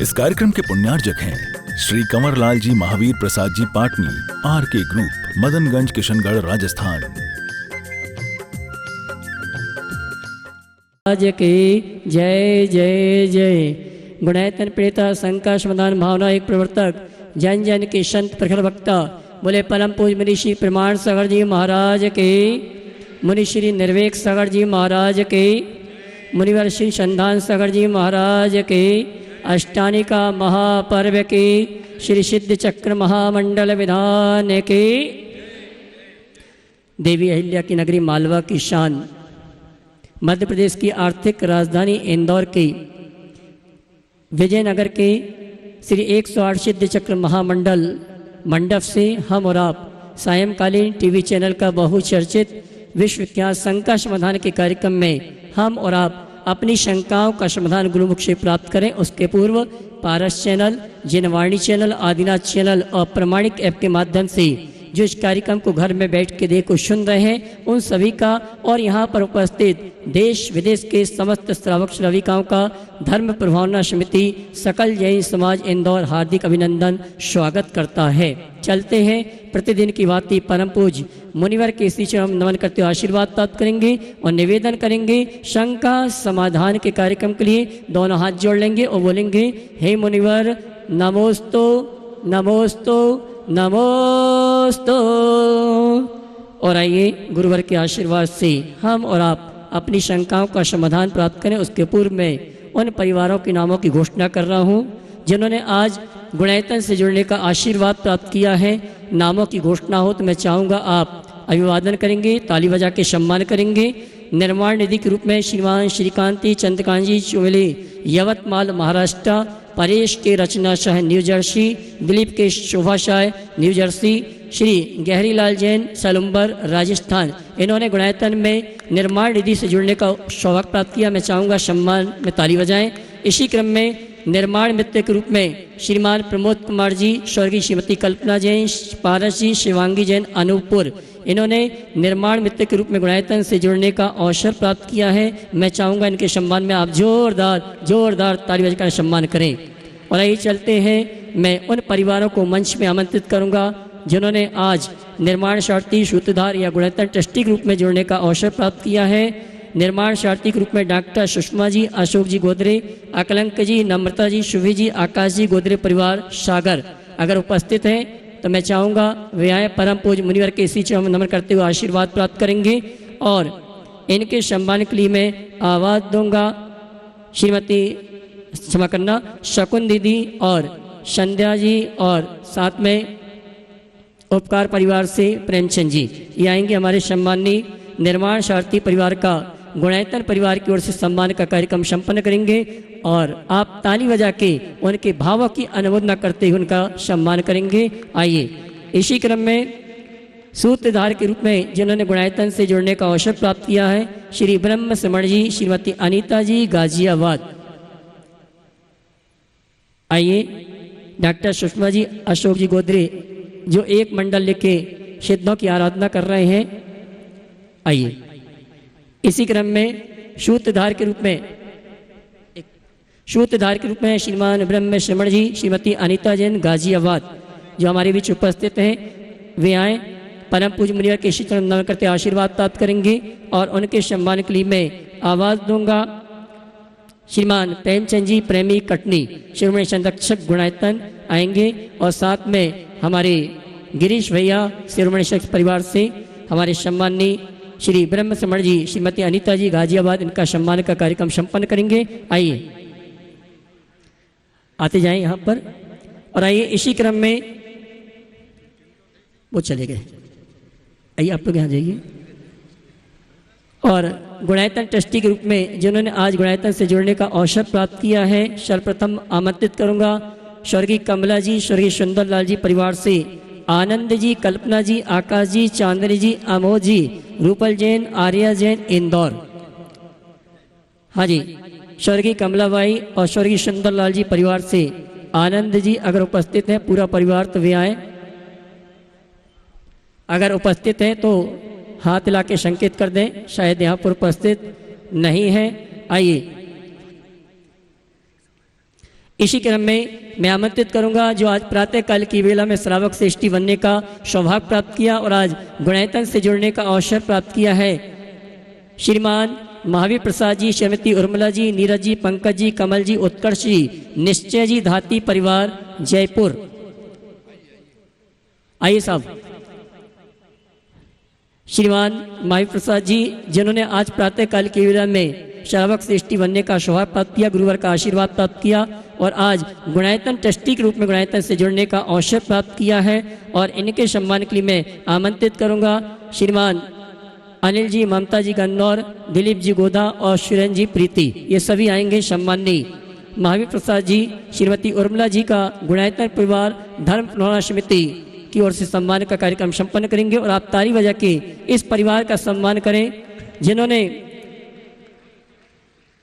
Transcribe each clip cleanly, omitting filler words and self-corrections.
इस कार्यक्रम के पुण्यार्जक हैं श्री कंवरलाल जी महावीर प्रसाद जी पाटनी, RK ग्रुप, मदनगंज, किशनगढ़, राजस्थान। आज की जय जय जय। गुणायतन प्रेता शंका समाधान भावना एक प्रवर्तक, जन जन के संत प्रखर वक्ता, बोले परम पूज मुनि श्री प्रमाण सागर जी महाराज के, मुनि श्री निर्वेक सागर जी महाराज के, मुनिवर श्री संधान सागर जी महाराज के, अष्टानिका महापर्व के, श्री सिद्ध चक्र महामंडल विधान के, देवी अहिल्या की नगरी मालवा की शान, मध्य प्रदेश की आर्थिक राजधानी इंदौर के विजयनगर के श्री 108 सिद्ध चक्र महामंडल मंडप से हम और आप सायंकालीन टीवी चैनल का बहुचर्चित विश्वविख्यात शंका समाधान के कार्यक्रम में हम और आप अपनी शंकाओं का समाधान गुरुमुख से प्राप्त करें। उसके पूर्व पारस चैनल, जिनवाणी चैनल, आदिनाथ चैनल और प्रमाणिक ऐप के माध्यम से जो इस कार्यक्रम को घर में बैठ के देखो सुन रहे हैं, उन सभी का और यहाँ पर उपस्थित देश विदेश के समस्त श्रावक श्राविकाओं का धर्म प्रभावना समिति सकल जैन समाज इंदौर हार्दिक अभिनंदन स्वागत करता है। चलते हैं प्रतिदिन की भांति परम पूज मुनिवर के श्री चरण नमन करते हुए आशीर्वाद प्राप्त करेंगे और निवेदन करेंगे शंका समाधान के कार्यक्रम के लिए दोनों हाथ जोड़ लेंगे और बोलेंगे, हे मुनिवर नमोस्तु नमोस्तु नमोस्तु। और आइए गुरुवर के आशीर्वाद से हम और आप अपनी शंकाओं का समाधान प्राप्त करें। उसके पूर्व में उन परिवारों के नामों की घोषणा कर रहा हूँ जिन्होंने आज गुणायतन से जुड़ने का आशीर्वाद प्राप्त किया है। नामों की घोषणा हो तो मैं चाहूँगा आप अभिवादन करेंगे, ताली बजा के सम्मान करेंगे। निर्माण निधि के रूप में श्रीमान श्रीकांति चंद्रकांजी चौले, यवतमाल महाराष्ट्र, परेश के रचना शाह न्यू जर्सी, दिलीप के शोभा शाह न्यू जर्सी, श्री गहरीलाल जैन सलुम्बर राजस्थान, इन्होंने गुणायतन में निर्माण निधि से जुड़ने का सौभाग्य प्राप्त किया। मैं चाहूँगा सम्मान में ताली बजाएं। इसी क्रम में निर्माण मित्र के रूप में श्रीमान प्रमोद कुमार जी, स्वर्गीय श्रीमती कल्पना जैन, पारस जी, शिवांगी जैन अनूपपुर, इन्होंने निर्माण मित्र के रूप में गुणायतन से जुड़ने का अवसर प्राप्त किया है। मैं चाहूँगा इनके सम्मान में आप जोरदार ताली बजाकर सम्मान करें। और आइए चलते हैं, मैं उन परिवारों को मंच में आमंत्रित करूँगा जिन्होंने आज निर्माण शार्थी, सूत्रधार या गुणायतन ट्रस्टी के रूप में जुड़ने का अवसर प्राप्त किया है। निर्माण शार्थी के रूप में डॉक्टर सुषमा जी, अशोक जी गोदरे, अकलंक जी, नम्रता जी, शुभी जी, आकाश जी गोदरे परिवार सागर अगर उपस्थित हैं तो मैं चाहूँगा वे आए परम पूज मुनिवर के इसी चरण नमन करते हुए आशीर्वाद प्राप्त करेंगे। और इनके सम्मान के लिए मैं आवाज़ दूंगा श्रीमती क्षमा करना शकुन दीदी और संध्या जी, और साथ में उपकार परिवार से प्रेमचंद जी, ये आएंगे। हमारे सम्माननीय निर्माण शार्थी परिवार का गुणायतन परिवार की ओर से सम्मान का कार्यक्रम संपन्न करेंगे और आप ताली बजा के उनके भावों की अनुमोदना करते हुए उनका सम्मान करेंगे। आइए इसी क्रम में सूत्रधार के रूप में जिन्होंने गुणायतन से जुड़ने का अवसर प्राप्त किया है, श्री ब्रह्म समण जी, श्रीमती अनीता जी गाजियाबाद। आइए डॉक्टर सुषमा जी, अशोक जी गोदरे जो एक मंडल लेके सिद्धों की आराधना कर रहे हैं। आइए इसी क्रम में सूत्रधार के रूप में श्रीमान ब्रह्म श्रमण जी, श्रीमती अनीता जैन गाजियाबाद जो हमारे बीच उपस्थित हैं, वे आए परम पूज मुनिवर के श्री चरण नमन करते आशीर्वाद प्राप्त करेंगे। और उनके सम्मान के लिए मैं आवाज़ दूंगा श्रीमान प्रेमचंद जी, प्रेमी कटनी, शिरोमणि संरक्षक गुणायतन आएंगे। और साथ में हमारे गिरीश भैया शिरोमणि संरक्षक परिवार से हमारे सम्माननीय श्री ब्रह्म समण जी, श्रीमती अनीता जी गाजियाबाद, इनका सम्मान का कार्यक्रम संपन्न करेंगे। आइए आते जाएं यहाँ पर। और आइए इसी क्रम में वो चले गए, आइए आप लोग यहाँ जाइए। और गुणायतन ट्रस्टी के रूप में जिन्होंने आज गुणायतन से जुड़ने का अवसर प्राप्त किया है, सर्वप्रथम आमंत्रित करूँगा स्वर्गीय कमला जी, स्वर्गीय सुंदरलाल जी परिवार से आनंद जी, कल्पना जी, आकाश जी, चांदनी जी, अमोद जी, रूपल जैन, आर्या जैन इंदौर। हाँ जी, स्वर्गीय कमलाबाई और स्वर्गीय सुंदरलाल जी परिवार से आनंद जी अगर उपस्थित हैं, पूरा परिवार तो वे आए। अगर उपस्थित हैं तो हाथ ला के संकेत कर दें, शायद यहाँ पर उपस्थित नहीं है। आइए इसी क्रम में मैं आमंत्रित करूंगा जो आज प्रातःकाल की वेला में श्रावक श्रेष्ठी बनने का सौभाग्य प्राप्त किया और आज गुणायतन से जुड़ने का अवसर प्राप्त किया है, श्रीमान महावीर प्रसाद जी, श्रीमती उर्मिला जी, नीरज जी, पंकज जी, कमल जी, उत्कर्ष जी, निश्चय जी, धाती परिवार जयपुर। आइए साहब। श्रीमान महावीर प्रसाद जी जिन्होंने आज प्रातःकाल की वेला में श्रावक श्रेष्ठी बनने का सौभाग्य प्राप्त किया, गुरुवर का आशीर्वाद प्राप्त किया और आज गुणायतन ट्रस्टी के रूप में गुणायतन से जुड़ने का अवसर प्राप्त किया है और इनके सम्मान के लिए मैं आमंत्रित करूंगा श्रीमान अनिल जी, ममता जी गन्नौर, दिलीप जी गोदा और सुरेन जी प्रीति, ये सभी आएंगे सम्माननीय महावीर प्रसाद जी, श्रीमती उर्मिला जी का गुणायतन परिवार धर्म पुनर्वास समिति की ओर से सम्मान का कार्यक्रम संपन्न करेंगे और आप ताली बजा के इस परिवार का सम्मान करें जिन्होंने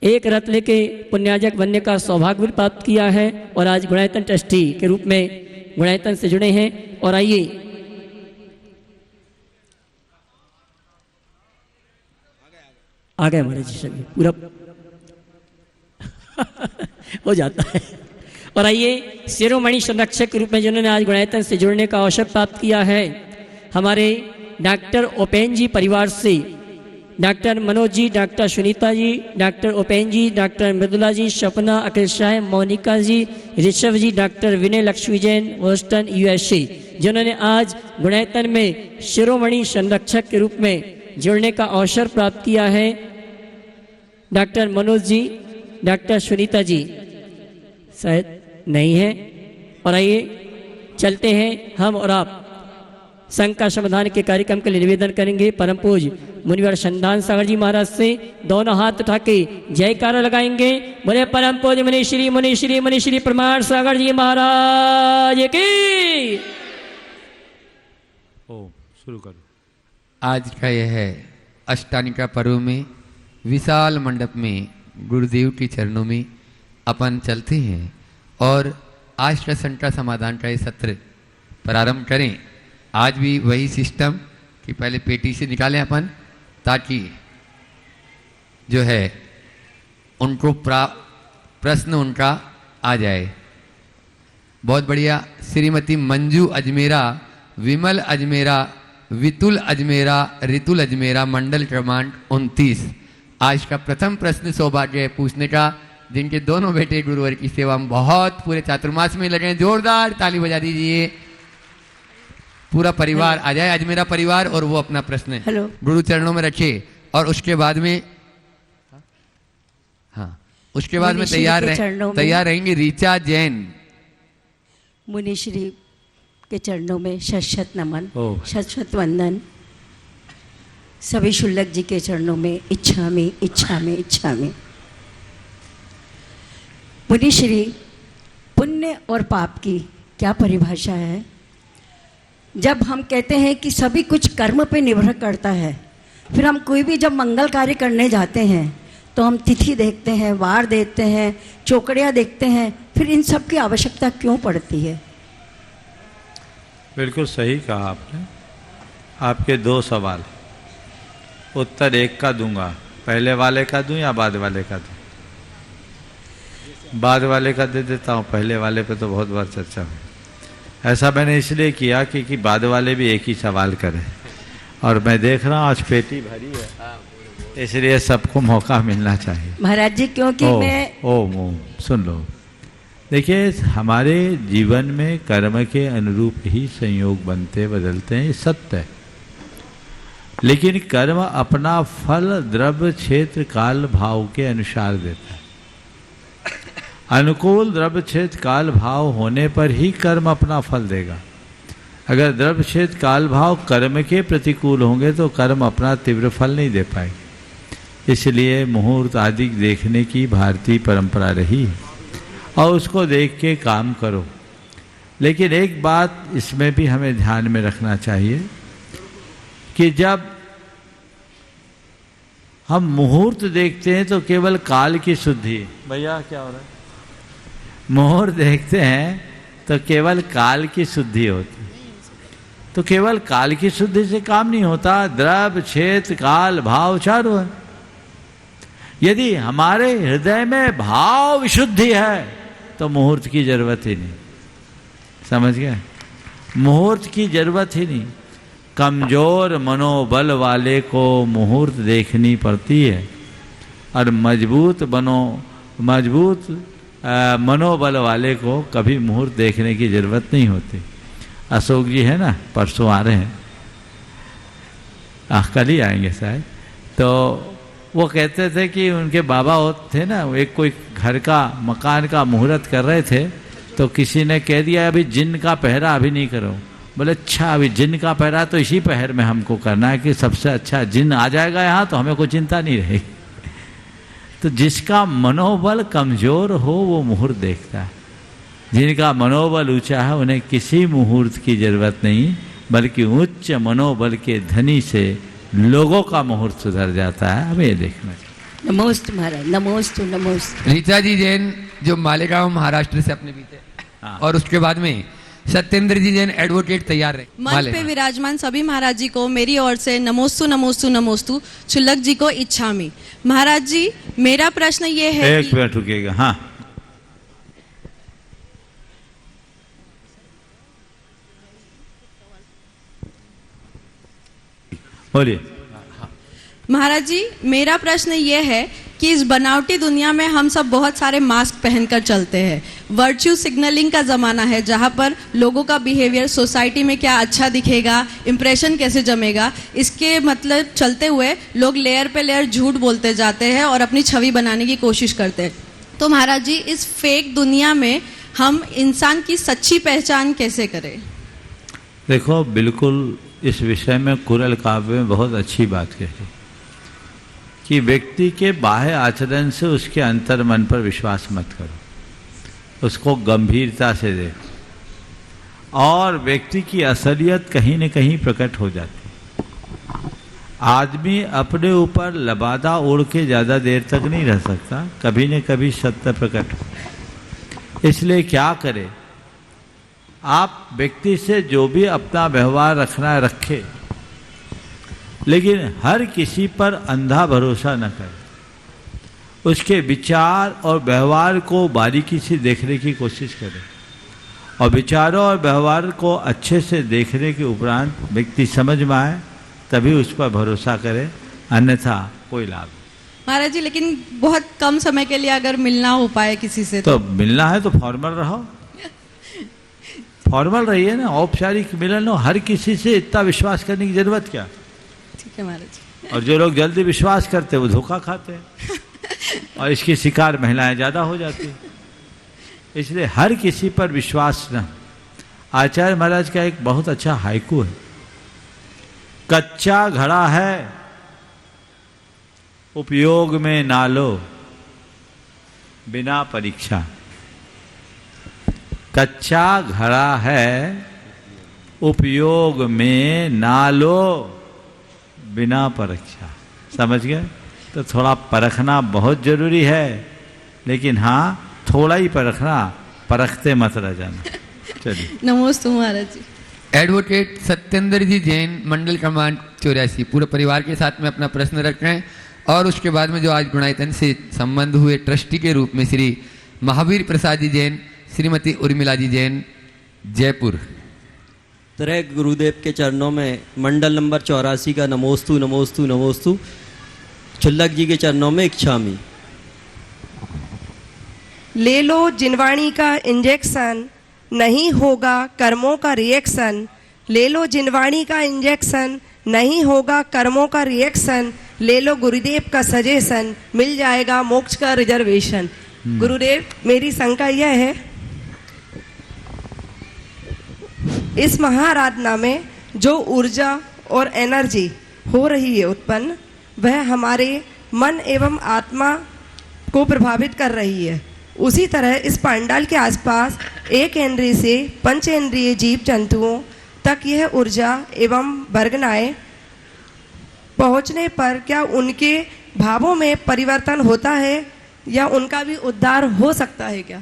एक रथ लेके पुण्याजक बनने का सौभाग्य प्राप्त किया है और आज गुणायतन ट्रस्टी के रूप में गुणायतन से जुड़े हैं। और आइए आ गए हमारे जी सभी पूरा हो जाता है। और आइए शिरोमणि संरक्षक के रूप में जिन्होंने आज गुणायतन से जुड़ने का अवसर प्राप्त किया है, हमारे डॉक्टर उपेन जी परिवार से doctor Manoj ji, doctor Sunita ji, doctor Upen जी, डॉक्टर मृदुला जी, सपना, अखिल शाह, मोनिका जी, ऋषभ जी, डॉक्टर विनय लक्ष्मी जैन, बोस्टन USA, जिन्होंने आज गुणायतन में शिरोमणि संरक्षक के रूप में जुड़ने का अवसर प्राप्त किया है, डॉक्टर मनोज जी, डॉक्टर सुनीता जी शायद नहीं है। और आइए चलते हैं हम और आप संघ का समाधान के कार्यक्रम के लिए निवेदन करेंगे परम पूज्य मुनिवर संधान सागर जी महाराज से। दोनों हाथ उठा के जयकारा लगाएंगे, बोले परम पूज्य मुनि श्री प्रमाण सागर जी महाराज की। शुरू करो। आज का यह अष्टानिका पर्व में विशाल मंडप में गुरुदेव के चरणों में अपन चलते हैं और आष्ट संटा समाधान का ये सत्र प्रारंभ करें। आज भी वही सिस्टम कि पहले पेटी से निकालें अपन, ताकि जो है उनको प्रश्न उनका आ जाए। बहुत बढ़िया। श्रीमती मंजू अजमेरा, विमल अजमेरा, वितुल अजमेरा, ऋतुल अजमेरा, मंडल क्रमांक 29। आज का प्रथम प्रश्न सौभाग्य है पूछने का, जिनके दोनों बेटे गुरुवर की सेवा में बहुत पूरे चातुर्मास में लगे। जोरदार ताली बजा दीजिए। पूरा परिवार आ जाए, अजमेरा परिवार, और वो अपना प्रश्न गुरु चरणों में रखे। और उसके बाद में उसके बाद में तैयार रहेंगे ऋचा जैन। मुनिश्री के चरणों में शत नमन, शत वंदन। सभी शुल्लक जी के चरणों में इच्छा में। मुनिश्री, पुण्य और पाप की क्या परिभाषा है? जब हम कहते हैं कि सभी कुछ कर्म पे निर्भर करता है, फिर हम कोई भी जब मंगल कार्य करने जाते हैं तो हम तिथि देखते हैं, वार देखते हैं, चौकड़ियाँ देखते हैं, फिर इन सब की आवश्यकता क्यों पड़ती है? बिल्कुल सही कहा आपने। आपके दो सवाल, उत्तर एक का दूंगा। पहले वाले का दूं या बाद वाले का दूं? बाद वाले का दे देता हूँ, पहले वाले पे तो बहुत बार चर्चा हुई। ऐसा मैंने इसलिए किया कि बाद वाले भी एक ही सवाल करें, और मैं देख रहा हूँ आज पेटी भरी है, इसलिए सबको मौका मिलना चाहिए। महाराज जी, क्योंकि मैं सुन लो। देखिए, हमारे जीवन में कर्म के अनुरूप ही संयोग बनते बदलते हैं, ये सत्य है। लेकिन कर्म अपना फल द्रव्य क्षेत्र काल भाव के अनुसार देता है। अनुकूल द्रव्य क्षेत्र काल भाव होने पर ही कर्म अपना फल देगा। अगर द्रव्य क्षेत्र काल भाव कर्म के प्रतिकूल होंगे तो कर्म अपना तीव्र फल नहीं दे पाएंगे। इसलिए मुहूर्त आदि देखने की भारतीय परंपरा रही है और उसको देख के काम करो। लेकिन एक बात इसमें भी हमें ध्यान में रखना चाहिए कि जब हम मुहूर्त देखते हैं तो केवल काल की शुद्धि। भैया क्या हो रहा है? मुहूर्त देखते हैं तो केवल काल की शुद्धि होती है। तो केवल काल की शुद्धि से काम नहीं होता, द्रव्य क्षेत्र काल भाव चारों है। यदि हमारे हृदय में भाव विशुद्धि है तो तो मुहूर्त की जरूरत ही नहीं। समझ गए? मुहूर्त की जरूरत ही नहीं। कमजोर मनोबल वाले को मुहूर्त देखनी पड़ती है और मजबूत मनोबल वाले को कभी मुहूर्त देखने की जरूरत नहीं होती। अशोक जी है ना, परसों आ रहे हैं, कल ही आएंगे शायद। तो वो कहते थे कि उनके बाबा थे ना, एक कोई घर का मकान का मुहूर्त कर रहे थे, तो किसी ने कह दिया अभी जिन का पहरा अभी नहीं करो। बोले अच्छा, अभी जिन का पहरा तो इसी पहर में हमको करना है कि सबसे अच्छा जिन आ जाएगा यहाँ तो हमें कोई चिंता नहीं रहेगी। तो जिसका मनोबल कमजोर हो वो मुहूर्त देखता है, जिनका मनोबल ऊंचा है उन्हें किसी मुहूर्त की जरूरत नहीं, बल्कि उच्च मनोबल के धनी से लोगों का मुहूर्त सुधर जाता है। हमें ये देखना चाहिए। नमोस्तु महाराज, नमोस्तु नमोस्तु। ऋचा जी जैन जो मालेगांव महाराष्ट्र से अपने बीते, और उसके बाद में सत्येंद्र जी जैन एडवोकेट तैयार रहे। मंच पे विराजमान सभी महाराज जी को मेरी ओर से नमोस्तु नमोस्तु नमोस्तु। क्षुल्लक जी को इच्छामि। महाराज जी, मेरा प्रश्न ये है एक मिनट रुकिएगा। हाँ, बोलिए। महाराज जी, मेरा प्रश्न ये है कि इस बनावटी दुनिया में हम सब बहुत सारे मास्क पहनकर चलते हैं। वर्च्यू सिग्नलिंग का ज़माना है, जहाँ पर लोगों का बिहेवियर सोसाइटी में क्या अच्छा दिखेगा, इम्प्रेशन कैसे जमेगा, इसके मतलब चलते हुए लोग लेयर पे लेयर झूठ बोलते जाते हैं और अपनी छवि बनाने की कोशिश करते हैं। तो महाराज जी, इस फेक दुनिया में हम इंसान की सच्ची पहचान कैसे करें? देखो, बिल्कुल इस विषय में कुरल काव्य में बहुत अच्छी बात कही कि व्यक्ति के बाह्य आचरण से उसके अंतर मन पर विश्वास मत करो, उसको गंभीरता से देखो, और व्यक्ति की असलियत कहीं न कहीं प्रकट हो जाती है। आदमी अपने ऊपर लबादा ओढ़ के ज़्यादा देर तक नहीं रह सकता, कभी न कभी सत्य प्रकट हो। इसलिए क्या करें, आप व्यक्ति से जो भी अपना व्यवहार रखना है रखे, लेकिन हर किसी पर अंधा भरोसा न करें। उसके विचार और व्यवहार को बारीकी से देखने की कोशिश करें, और विचारों और व्यवहार को अच्छे से देखने के उपरांत व्यक्ति समझ में आए तभी उस पर भरोसा करें, अन्यथा कोई लाभ नहीं। महाराज जी, लेकिन बहुत कम समय के लिए अगर मिलना हो पाए किसी से तो मिलना है तो फॉर्मल रहो, फॉर्मल रहिए ना, औपचारिक मिलन हो। हर किसी से इतना विश्वास करने की जरूरत क्या? ठीक है महाराज। और जो लोग जल्दी विश्वास करते हैं वो धोखा खाते हैं, और इसकी शिकार महिलाएं ज़्यादा हो जाती हैं। इसलिए हर किसी पर विश्वास न। आचार्य महाराज का एक बहुत अच्छा हाइकू है, कच्चा घड़ा है उपयोग में ना लो बिना परीक्षा। कच्चा घड़ा है उपयोग में ना लो बिना परीक्षा। समझ गए? तो थोड़ा परखना बहुत जरूरी है, लेकिन हाँ थोड़ा ही परखना, परखते मत रह जाना। चलिए। नमोस्तु महाराज जी। एडवोकेट सत्येंद्र जी जैन, मंडल क्रमांक 84, पूरे परिवार के साथ में अपना प्रश्न रख रहे हैं, और उसके बाद में जो आज गुणायतन से संबंध हुए ट्रस्टी के रूप में श्री महावीर प्रसाद जी जैन, श्रीमती उर्मिला जी जैन, जयपुर। तरह गुरुदेव के चरणों में मंडल नंबर 84 का नमोस्तु नमोस्तु नमोस्तु। क्षुल्लक जी के चरणों में इच्छामि। ले लो जिनवाणी का इंजेक्शन, नहीं होगा कर्मों का रिएक्शन। ले लो जिनवाणी का इंजेक्शन, नहीं होगा कर्मों का रिएक्शन। ले लो गुरुदेव का सजेशन, मिल जाएगा मोक्ष का रिजर्वेशन। गुरुदेव, मेरी शंका यह है, इस महाआराधना में जो ऊर्जा और एनर्जी हो रही है उत्पन्न, वह हमारे मन एवं आत्मा को प्रभावित कर रही है। उसी तरह इस पंडाल के आसपास एक इंद्रिय से पंचेंद्रिय जीव जंतुओं तक यह ऊर्जा एवं वर्गनाएं पहुंचने पर क्या उनके भावों में परिवर्तन होता है या उनका भी उद्धार हो सकता है क्या?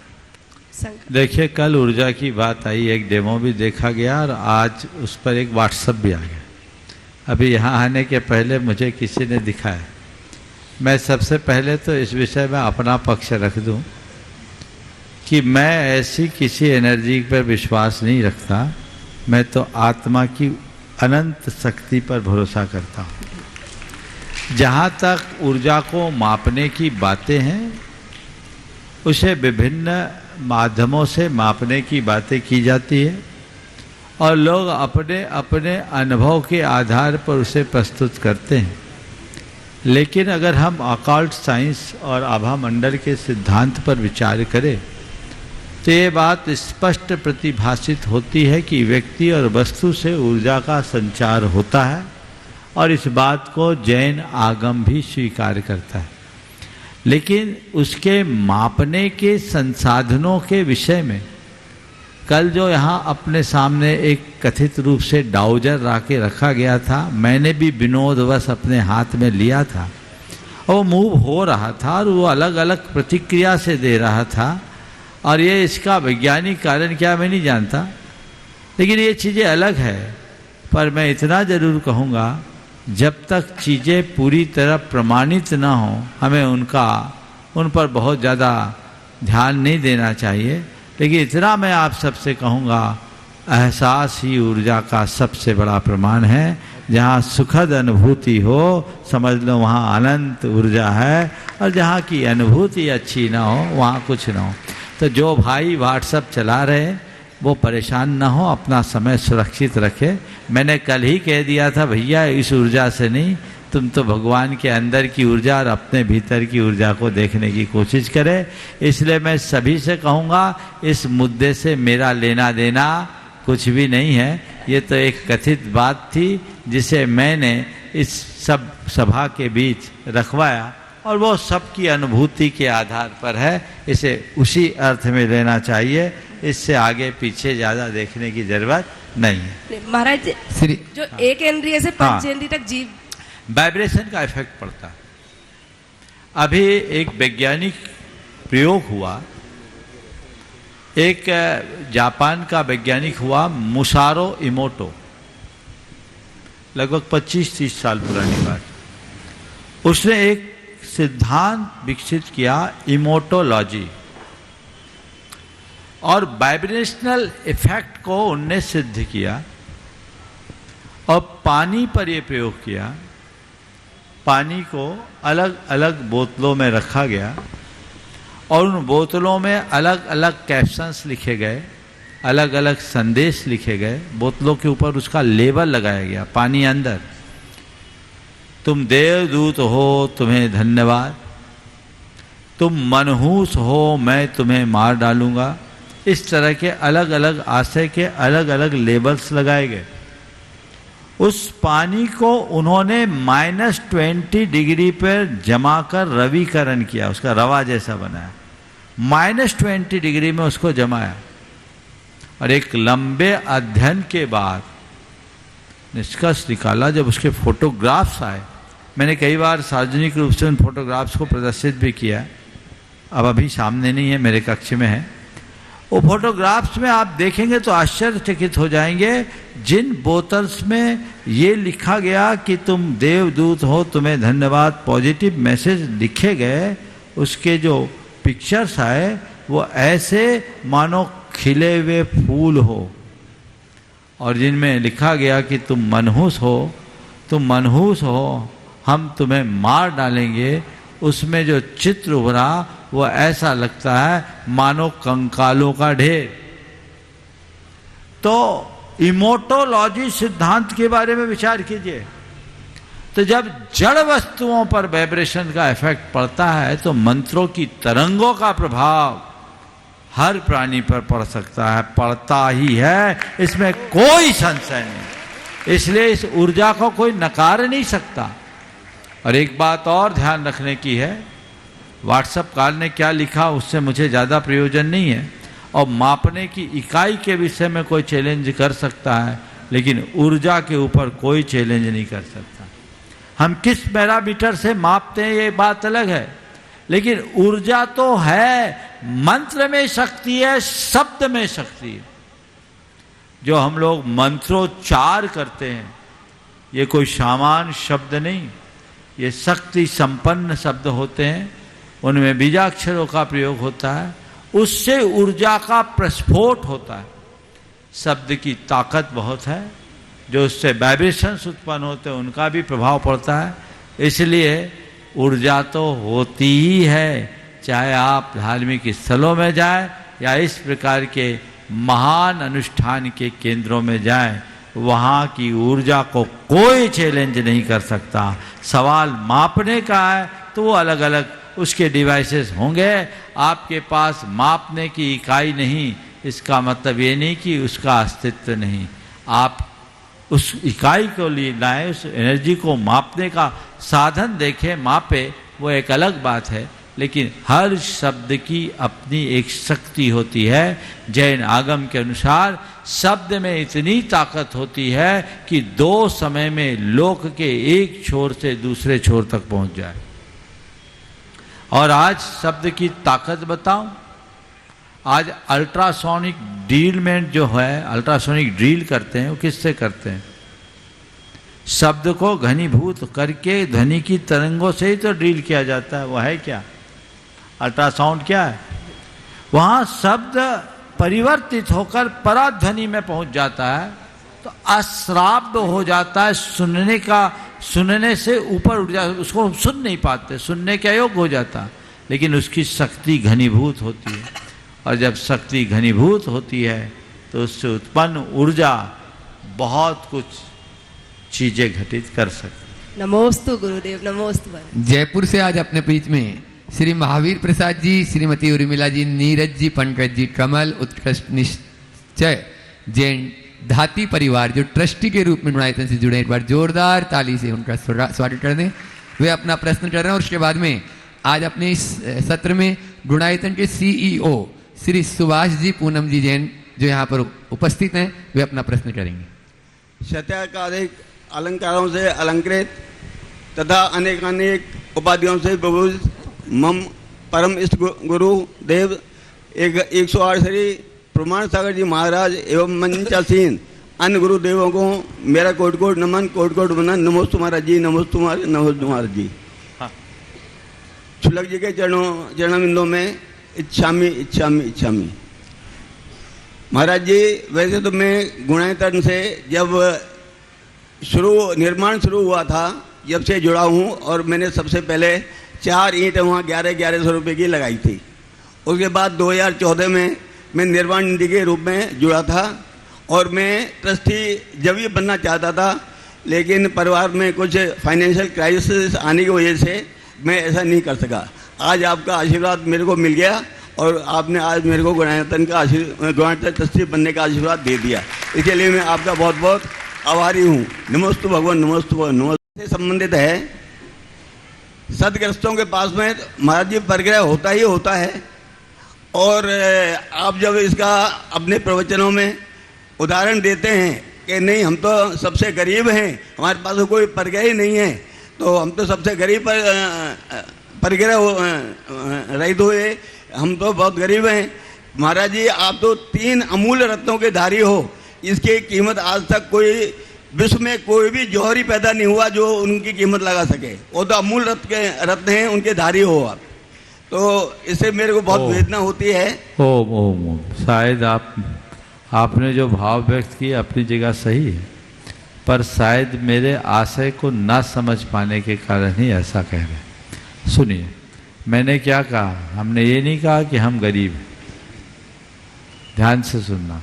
देखिए, कल ऊर्जा की बात आई, एक डेमो भी देखा गया और आज उस पर एक व्हाट्सएप भी आ गया। अभी यहाँ आने के पहले मुझे किसी ने दिखाया। मैं सबसे पहले तो इस विषय में अपना पक्ष रख दूं कि मैं ऐसी किसी एनर्जी पर विश्वास नहीं रखता, मैं तो आत्मा की अनंत शक्ति पर भरोसा करता हूँ। जहाँ तक ऊर्जा को मापने की बातें हैं, उसे विभिन्न माध्यमों से मापने की बातें की जाती है और लोग अपने अपने अनुभव के आधार पर उसे प्रस्तुत करते हैं। लेकिन अगर हम ऑकल्ट साइंस और आभा मंडल के सिद्धांत पर विचार करें तो ये बात स्पष्ट प्रतिभासित होती है कि व्यक्ति और वस्तु से ऊर्जा का संचार होता है और इस बात को जैन आगम भी स्वीकार करता है। लेकिन उसके मापने के संसाधनों के विषय में कल जो यहाँ अपने सामने एक कथित रूप से डाउजर राके रखा गया था, मैंने भी विनोदवश अपने हाथ में लिया था और वो मूव हो रहा था और वो अलग अलग प्रतिक्रिया से दे रहा था और ये इसका वैज्ञानिक कारण क्या मैं नहीं जानता, लेकिन ये चीज़ें अलग है। पर मैं इतना ज़रूर कहूँगा, जब तक चीज़ें पूरी तरह प्रमाणित ना हो हमें उन पर बहुत ज़्यादा ध्यान नहीं देना चाहिए। लेकिन इतना मैं आप सबसे कहूँगा, एहसास ही ऊर्जा का सबसे बड़ा प्रमाण है। जहाँ सुखद अनुभूति हो समझ लो वहाँ अनंत ऊर्जा है, और जहाँ की अनुभूति अच्छी ना हो वहाँ कुछ ना हो। तो जो भाई व्हाट्सएप चला रहे हैं वो परेशान ना हो, अपना समय सुरक्षित रखे। मैंने कल ही कह दिया था भैया इस ऊर्जा से नहीं, तुम तो भगवान के अंदर की ऊर्जा और अपने भीतर की ऊर्जा को देखने की कोशिश करें। इसलिए मैं सभी से कहूँगा, इस मुद्दे से मेरा लेना देना कुछ भी नहीं है। ये तो एक कथित बात थी जिसे मैंने इस सब सभा के बीच रखवाया और वो सबकी अनुभूति के आधार पर है। इसे उसी अर्थ में लेना चाहिए, इससे आगे पीछे ज़्यादा देखने की जरूरत नहीं है। महाराज श्री जो एक इंद्रिय से पंचेंद्रिय तक जीव वाइब्रेशन का इफेक्ट पड़ता है। अभी एक वैज्ञानिक प्रयोग हुआ, एक जापान का वैज्ञानिक हुआ मुसारो इमोटो, लगभग 25-30 साल पुरानी बात। उसने एक सिद्धांत विकसित किया इमोटोलॉजी, और वाइब्रेशनल इफेक्ट को उनने सिद्ध किया और पानी पर यह प्रयोग किया। पानी को अलग अलग बोतलों में रखा गया और उन बोतलों में अलग अलग कैप्शंस लिखे गए, अलग अलग संदेश लिखे गए। बोतलों के ऊपर उसका लेबल लगाया गया, पानी अंदर, तुम देवदूत हो तुम्हें धन्यवाद, तुम मनहूस हो मैं तुम्हें मार डालूंगा। इस तरह के अलग अलग आशय के अलग अलग लेबल्स लगाए गए। उस पानी को उन्होंने -20 डिग्री पर जमा कर रवीकरण किया, उसका रवा जैसा बनाया, -20 डिग्री में उसको जमाया और एक लंबे अध्ययन के बाद निष्कर्ष निकाला। जब उसके फोटोग्राफ्स आए, मैंने कई बार सार्वजनिक रूप से उन फोटोग्राफ्स को प्रदर्शित भी किया, अब अभी सामने नहीं है, मेरे कक्ष में है। वो फोटोग्राफ्स में आप देखेंगे तो आश्चर्यचकित हो जाएंगे। जिन बोतल्स में ये लिखा गया कि तुम देवदूत हो तुम्हें धन्यवाद, पॉजिटिव मैसेज लिखे गए, उसके जो पिक्चर्स आए वो ऐसे मानो खिले हुए फूल हो, और जिनमें लिखा गया कि तुम मनहूस हो हम तुम्हें मार डालेंगे, उसमें जो चित्र उभरा वो ऐसा लगता है मानो कंकालों का ढेर। तो इमोटोलॉजी सिद्धांत के बारे में विचार कीजिए। तो जब जड़ वस्तुओं पर वाइब्रेशन का इफेक्ट पड़ता है तो मंत्रों की तरंगों का प्रभाव हर प्राणी पर पड़ सकता है, पड़ता ही है, इसमें कोई संशय नहीं। इसलिए इस ऊर्जा को कोई नकार नहीं सकता। और एक बात और ध्यान रखने की है, व्हाट्सएप काल ने क्या लिखा उससे मुझे ज़्यादा प्रयोजन नहीं है, और मापने की इकाई के विषय में कोई चैलेंज कर सकता है, लेकिन ऊर्जा के ऊपर कोई चैलेंज नहीं कर सकता। हम किस पैरामीटर से मापते हैं ये बात अलग है, लेकिन ऊर्जा तो है, मंत्र में शक्ति है, शब्द में शक्ति है। जो हम लोग मंत्रोच्चार करते हैं ये कोई सामान्य शब्द नहीं, ये शक्ति संपन्न शब्द होते हैं। उनमें बीजाक्षरों का प्रयोग होता है उससे ऊर्जा का प्रस्फोट होता है। शब्द की ताकत बहुत है, जो उससे वाइब्रेशंस उत्पन्न होते हैं उनका भी प्रभाव पड़ता है। इसलिए ऊर्जा तो होती ही है, चाहे आप धार्मिक स्थलों में जाएं या इस प्रकार के महान अनुष्ठान के केंद्रों में जाएं, वहाँ की ऊर्जा को कोई चैलेंज नहीं कर सकता। सवाल मापने का है तो वो अलग अलग उसके डिवाइसेस होंगे। आपके पास मापने की इकाई नहीं, इसका मतलब ये नहीं कि उसका अस्तित्व नहीं। आप उस इकाई को लिए लाएं, उस एनर्जी को मापने का साधन देखें, मापे, वो एक अलग बात है। लेकिन हर शब्द की अपनी एक शक्ति होती है। जैन आगम के अनुसार शब्द में इतनी ताकत होती है कि 2 समय में लोक के एक छोर से दूसरे छोर तक पहुंच जाए। और आज शब्द की ताकत बताऊं, आज अल्ट्रासोनिक ड्रिलमेंट जो है, अल्ट्रासोनिक ड्रिल करते हैं, वो किससे करते हैं? शब्द को घनीभूत करके ध्वनि की तरंगों से ही तो ड्रिल किया जाता है। वो है क्या? अल्ट्रासाउंड क्या है? वहाँ शब्द परिवर्तित होकर पराध्वनि में पहुंच जाता है, तो अश्राव्य हो जाता है। सुनने से ऊपर उठ जाता है, उसको हम सुन नहीं पाते, सुनने के अयोग्य हो जाता, लेकिन उसकी शक्ति घनीभूत होती है। और जब शक्ति घनीभूत होती है तो उससे उत्पन्न ऊर्जा बहुत कुछ चीजें घटित कर सकती। नमोस्तु गुरुदेव, नमोस्तु। जयपुर से आज अपने बीच में श्री महावीर प्रसाद जी, श्रीमती उर्मिला जी, नीरज जी, पंकज जी, कमल, उत्कृष्ट निश्चय जैन धाती परिवार जो ट्रस्टी के रूप में गुणायतन से जुड़े, एक बार जोरदार ताली से उनका स्वागत कर दें। वे अपना प्रश्न कर रहे हैं और उसके बाद में आज अपने इस सत्र में गुणायतन के CEO श्री सुभाष जी पूनम जी जैन जो यहाँ पर उपस्थित हैं, वे अपना प्रश्न करेंगे। शतकाधिक अलंकारों से अलंकृत तथा अनेकानेक उपाधियों से विभूषित मम परम इष्ट गुरु देव 108 श्री प्रमाण सागर जी महाराज एवं मंचासीन अन्य गुरुदेवों को मेरा कोट कोट नमन, कोट कोट वंदन। नमोस्तु महाराज जी, नमोस्तु महाराज जी। छुलक जी के चरणों में इच्छामी इच्छामी इच्छामी। महाराज जी, वैसे तो मैं गुणायतन से जब निर्माण शुरू हुआ था, जब से जुड़ा हूँ, और मैंने सबसे पहले 4 ईंट वहाँ 1100 रुपये की लगाई थी। उसके बाद 2014 में मैं निर्माण निधि के रूप में जुड़ा था और मैं ट्रस्टी जब ये बनना चाहता था, लेकिन परिवार में कुछ फाइनेंशियल क्राइसिस आने की वजह से मैं ऐसा नहीं कर सका। आज आपका आशीर्वाद मेरे को मिल गया और आपने आज मेरे को गुणायतन ट्रस्टी बनने का आशीर्वाद दे दिया, इसके लिए मैं आपका बहुत बहुत आभारी हूँ। नमोस्तु भगवान, नमोस्तु भगवान। नमस्ते संबंधित है, सदग्रस्तों के पास में महाराज जी परिग्रह होता ही होता है, और आप जब इसका अपने प्रवचनों में उदाहरण देते हैं कि नहीं हम तो सबसे गरीब हैं, हमारे पास तो कोई परिग्रह ही नहीं है, तो हम तो सबसे गरीब परिग्रह रहित हुए, हम तो बहुत गरीब हैं। महाराज जी, आप तो 3 अमूल्य रत्नों के धारी हो, इसकी कीमत आज तक कोई विश्व में कोई भी जौहरी पैदा नहीं हुआ जो उनकी कीमत लगा सके। वो तो अमूल रत्न हैं, उनके धारी हो आप, तो इससे मेरे को बहुत वेदना होती है। शायद आपने जो भाव व्यक्त किया अपनी जगह सही है, पर शायद मेरे आशय को ना समझ पाने के कारण ही ऐसा कह रहे हैं। सुनिए, मैंने क्या कहा? हमने ये नहीं कहा कि हम गरीब हैं, ध्यान से सुनना।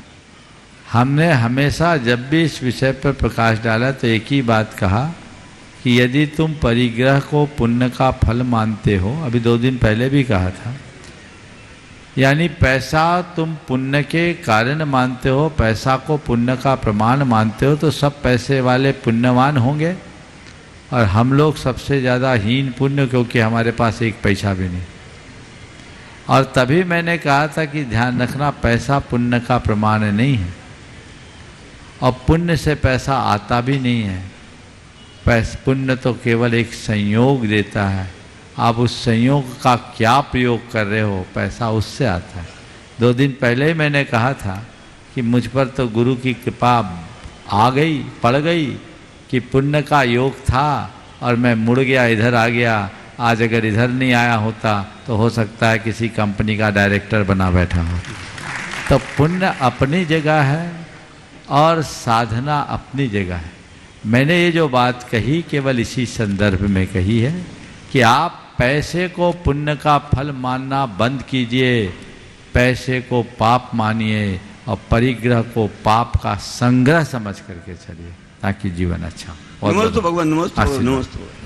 हमने हमेशा जब भी इस विषय पर प्रकाश डाला तो एक ही बात कहा कि यदि तुम परिग्रह को पुण्य का फल मानते हो, अभी 2 दिन पहले भी कहा था, यानी पैसा तुम पुण्य के कारण मानते हो, पैसा को पुण्य का प्रमाण मानते हो, तो सब पैसे वाले पुण्यवान होंगे और हम लोग सबसे ज़्यादा हीन पुण्य, क्योंकि हमारे पास 1 पैसा भी नहीं। और तभी मैंने कहा था कि ध्यान रखना, पैसा पुण्य का प्रमाण नहीं है और पुण्य से पैसा आता भी नहीं है। पुण्य तो केवल एक संयोग देता है, आप उस संयोग का क्या प्रयोग कर रहे हो, पैसा उससे आता है। 2 दिन पहले ही मैंने कहा था कि मुझ पर तो गुरु की कृपा आ गई, पड़ गई कि पुण्य का योग था और मैं मुड़ गया, इधर आ गया, आज अगर इधर नहीं आया होता तो हो सकता है किसी कंपनी का डायरेक्टर बना बैठा हो। तो पुण्य अपनी जगह है और साधना अपनी जगह है। मैंने ये जो बात कही केवल इसी संदर्भ में कही है कि आप पैसे को पुण्य का फल मानना बंद कीजिए, पैसे को पाप मानिए और परिग्रह को पाप का संग्रह समझ करके चलिए ताकि जीवन अच्छा हो। नमस्ते भगवान, नमस्ते नमस्ते।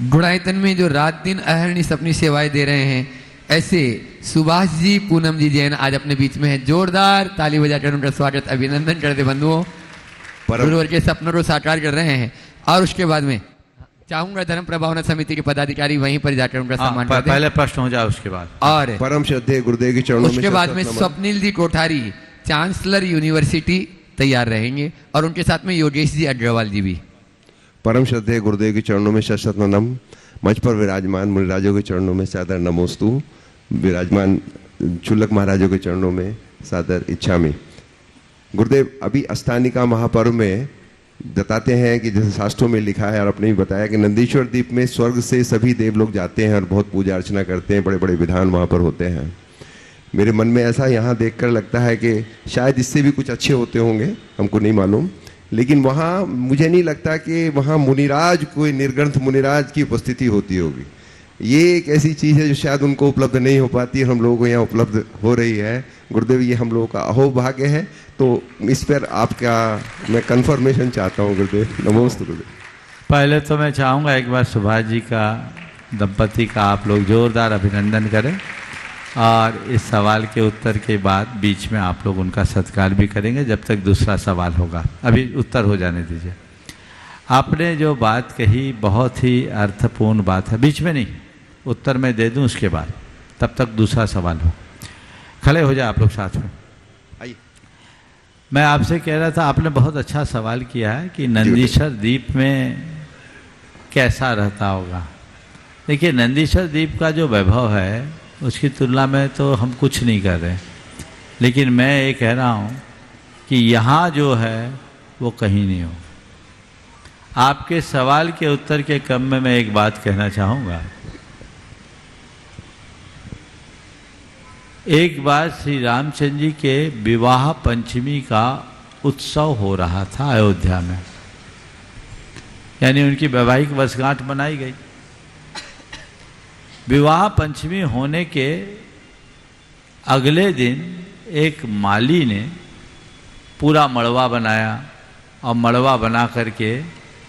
गुणायतन में जो रात दिन अहर्निश अपनी सेवाएं दे रहे हैं, ऐसे सुभाष जी, पूनम जी जैन आज अपने बीच में है। जोरदार ताली बजाकर उनका स्वागत अभिनंदन करते बंधुओं, गुरुवर के सपनों को साकार कर रहे हैं। और उसके बाद में चाहूंगा धर्म प्रभावना समिति के पदाधिकारी वहीं पर जाकर उनका सम्मान करते हैं। पहले प्रश्न हो जाए उसके बाद। और परम श्रद्धेय गुरुदेव के चरणों में उसके बाद में स्वप्निल जी कोठारी चांसलर यूनिवर्सिटी तैयार रहेंगे और उनके साथ में योगेश जी अग्रवाल जी भी। परम श्रद्धेय गुरुदेव के चरणों में शत नमन। मंच पर विराजमान मुनिराजों के चरणों में सादर नमोस्तु। विराजमान चुल्लक महाराजों के चरणों में सादर इच्छामि। गुरुदेव, अभी अष्टानिका महापर्व में बताते हैं कि जैसे शास्त्रों में लिखा है और आपने भी बताया कि नंदीश्वर द्वीप में स्वर्ग से सभी देव लोग जाते हैं और बहुत पूजा अर्चना करते हैं, बड़े बड़े विधान वहाँ पर होते हैं। मेरे मन में ऐसा यहाँ देखकर लगता है कि शायद इससे भी कुछ अच्छे होते होंगे, हमको नहीं मालूम, लेकिन वहाँ मुझे नहीं लगता कि वहाँ मुनिराज, कोई निर्ग्रंथ मुनिराज की उपस्थिति होती होगी। ये एक ऐसी चीज़ है जो शायद उनको उपलब्ध नहीं हो पाती है, हम लोगों को यहाँ उपलब्ध हो रही है। गुरुदेव, ये हम लोगों का अहोभाग्य है, तो इस पर आपका मैं कंफर्मेशन चाहता हूँ गुरुदेव। नमोस्तु गुरुदेव। पहले तो मैं चाहूँगा एक बार सुभाष जी का, दंपति का आप लोग जोरदार अभिनंदन करें और इस सवाल के उत्तर के बाद बीच में आप लोग उनका सत्कार भी करेंगे जब तक दूसरा सवाल होगा। अभी उत्तर हो जाने दीजिए। आपने जो बात कही बहुत ही अर्थपूर्ण बात है। बीच में नहीं, उत्तर मैं दे दूं उसके बाद, तब तक दूसरा सवाल हो। खड़े हो जाए आप लोग साथ में। आइए। मैं आपसे कह रहा था, आपने बहुत अच्छा सवाल किया है कि नंदीश्वर द्वीप में कैसा रहता होगा। देखिए, नंदीश्वर द्वीप का जो वैभव है उसकी तुलना में तो हम कुछ नहीं कर रहे, लेकिन मैं ये कह रहा हूँ कि यहाँ जो है वो कहीं नहीं हो। आपके सवाल के उत्तर के क्रम में मैं एक बात कहना चाहूँगा। एक बार श्री रामचंद्र जी के विवाह पंचमी का उत्सव हो रहा था अयोध्या में, यानी उनकी वैवाहिक वर्षगांठ मनाई गई। विवाह पंचमी होने के अगले दिन एक माली ने पूरा मड़वा बनाया और मड़वा बना करके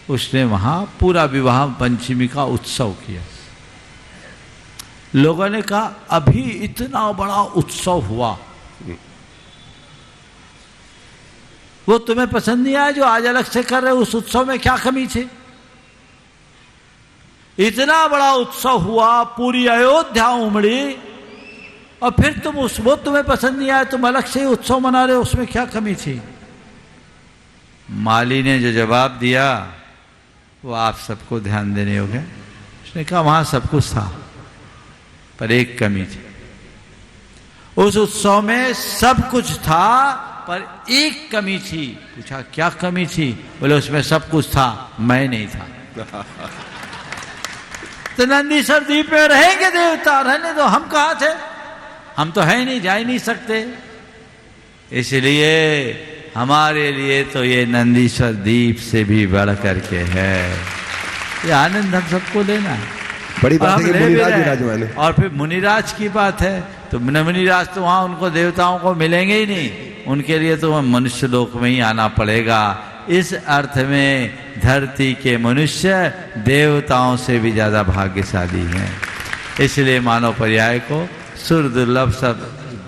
उसने वहाँ पूरा विवाह पंचमी का उत्सव किया। लोगों ने कहा, अभी इतना बड़ा उत्सव हुआ, वो तुम्हें पसंद नहीं आया जो आज अलग से कर रहे, उस उत्सव में क्या कमी थी? इतना बड़ा उत्सव हुआ, पूरी अयोध्या उमड़ी, और फिर तुम वो तुम्हें पसंद नहीं आया, तुम अलग से उत्सव मना रहे हो, उसमें क्या कमी थी? माली ने जो जवाब दिया वो आप सबको ध्यान देने होंगे। उसने कहा, वहां सब कुछ था पर एक कमी थी। उस उत्सव में सब कुछ था पर एक कमी थी। पूछा, क्या कमी थी? बोले, उसमें सब कुछ था, मैं नहीं था। तो नंदीश्वर द्वीप में रहेंगे देवता, रहने दो, हम कहाँ थे? हम तो है ही नहीं, जा ही नहीं सकते। इसलिए हमारे लिए तो ये नंदीश्वर द्वीप से भी बढ़ करके है। ये आनंद हम सबको लेना है। बड़ी बात है कि मुनिराज विराजमान है। और फिर मुनिराज की बात है तो मुनिराज तो वहाँ उनको देवताओं को मिलेंगे ही नहीं, उनके लिए तो मनुष्य लोक में ही आना पड़ेगा। इस अर्थ में धरती के मनुष्य देवताओं से भी ज्यादा भाग्यशाली हैं। इसलिए मानव पर्याय को सुर दुर्लभ सब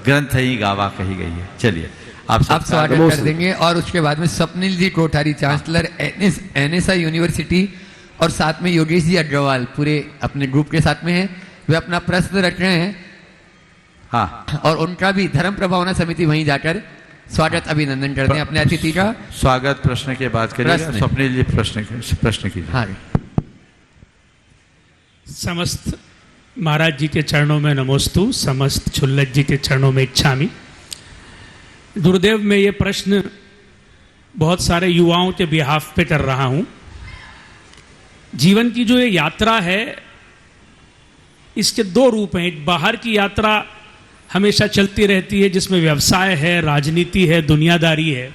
ग्रंथ ही गावा कही गई है। चलिए आप स्वागत कर देंगे। और उसके बाद में स्वप्निल जी कोठारी चांसलर एनएसआई यूनिवर्सिटी और साथ में योगेश जी अग्रवाल पूरे अपने ग्रुप के साथ में हैं, वे अपना प्रश्न रख रहे हैं। हाँ, और उनका भी धर्म प्रभावना समिति वहीं जाकर स्वागत अभिनंदन करते हैं अपने अतिथि का। स्वागत प्रश्न के बाद करिएगा। स्वप्निल जी प्रश्न कीजिए। हाँ, समस्त महाराज जी के चरणों में नमोस्तु, समस्त छुल्लक जी के चरणों में इच्छामि। गुरुदेव, मैं ये प्रश्न बहुत सारे युवाओं के बिहाफ पे कर रहा हूं। जीवन की जो ये यात्रा है इसके दो रूप हैं। एक बाहर की यात्रा हमेशा चलती रहती है जिसमें व्यवसाय है, राजनीति है, दुनियादारी है।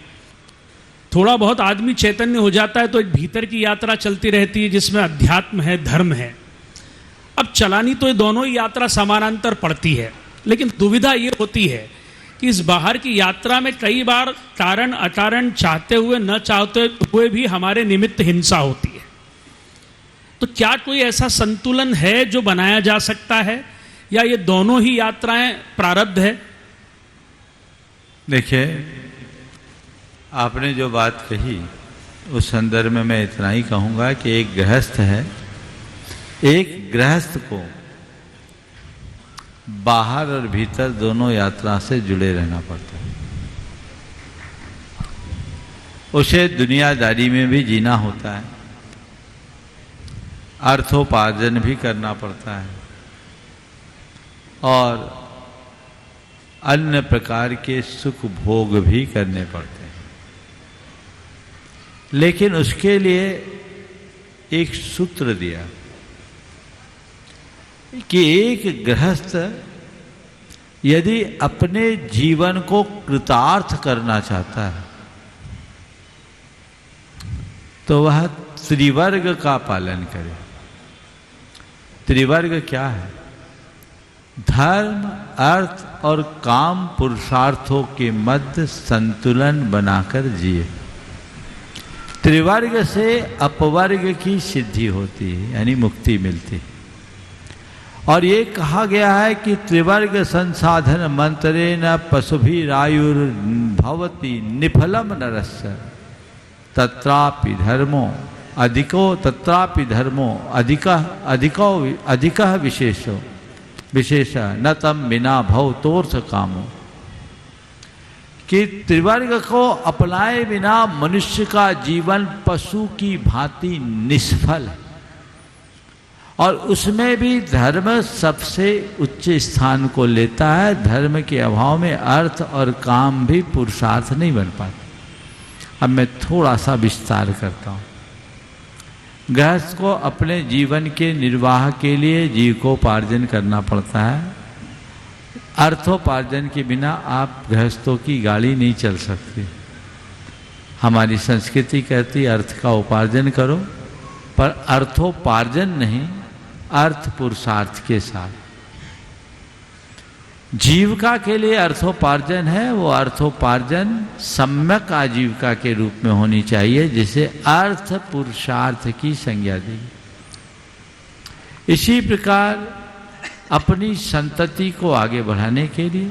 थोड़ा बहुत आदमी चैतन्य हो जाता है तो एक भीतर की यात्रा चलती रहती है जिसमें अध्यात्म है, धर्म है। अब चलानी तो ये दोनों ही यात्रा समानांतर पड़ती है, लेकिन दुविधा ये होती है कि इस बाहर की यात्रा में कई बार कारण अकारण, चाहते हुए न चाहते हुए भी हमारे निमित्त हिंसा होती है। तो क्या कोई ऐसा संतुलन है जो बनाया जा सकता है, या ये दोनों ही यात्राएं प्रारब्ध है? देखिए, आपने जो बात कही उस संदर्भ में मैं इतना ही कहूँगा कि एक गृहस्थ है, एक गृहस्थ को बाहर और भीतर दोनों यात्रा से जुड़े रहना पड़ता है। उसे दुनियादारी में भी जीना होता है, अर्थोपार्जन भी करना पड़ता है और अन्य प्रकार के सुख भोग भी करने पड़ते हैं। लेकिन उसके लिए एक सूत्र दिया कि एक गृहस्थ यदि अपने जीवन को कृतार्थ करना चाहता है तो वह त्रिवर्ग का पालन करे। त्रिवर्ग क्या है? धर्म, अर्थ और काम पुरुषार्थों के मध्य संतुलन बनाकर जिए। त्रिवर्ग से अपवर्ग की सिद्धि होती है, यानी मुक्ति मिलती है। और ये कहा गया है कि त्रिवर्ग संसाधन मंत्रेण पशुभिरायुर्भवति निफलम नरस्य तत्रापि धर्मो अधिकः विशेष न तम बिना भवतोर्थ कामो। कि त्रिवर्ग को अपनाए बिना मनुष्य का जीवन पशु की भांति निष्फल है, और उसमें भी धर्म सबसे उच्च स्थान को लेता है। धर्म के अभाव में अर्थ और काम भी पुरुषार्थ नहीं बन पाते। अब मैं थोड़ा सा विस्तार करता हूँ। गृहस्थ को अपने जीवन के निर्वाह के लिए जीविकोपार्जन करना पड़ता है। अर्थोपार्जन के बिना आप गृहस्थों की गाड़ी नहीं चल सकती। हमारी संस्कृति कहती अर्थ का उपार्जन करो, पर अर्थोपार्जन नहीं, अर्थ पुरुषार्थ के साथ। जीविका के लिए अर्थोपार्जन है, वो अर्थोपार्जन सम्यक आजीविका के रूप में होनी चाहिए, जिसे अर्थ पुरुषार्थ की संज्ञा देगी। इसी प्रकार अपनी संतति को आगे बढ़ाने के लिए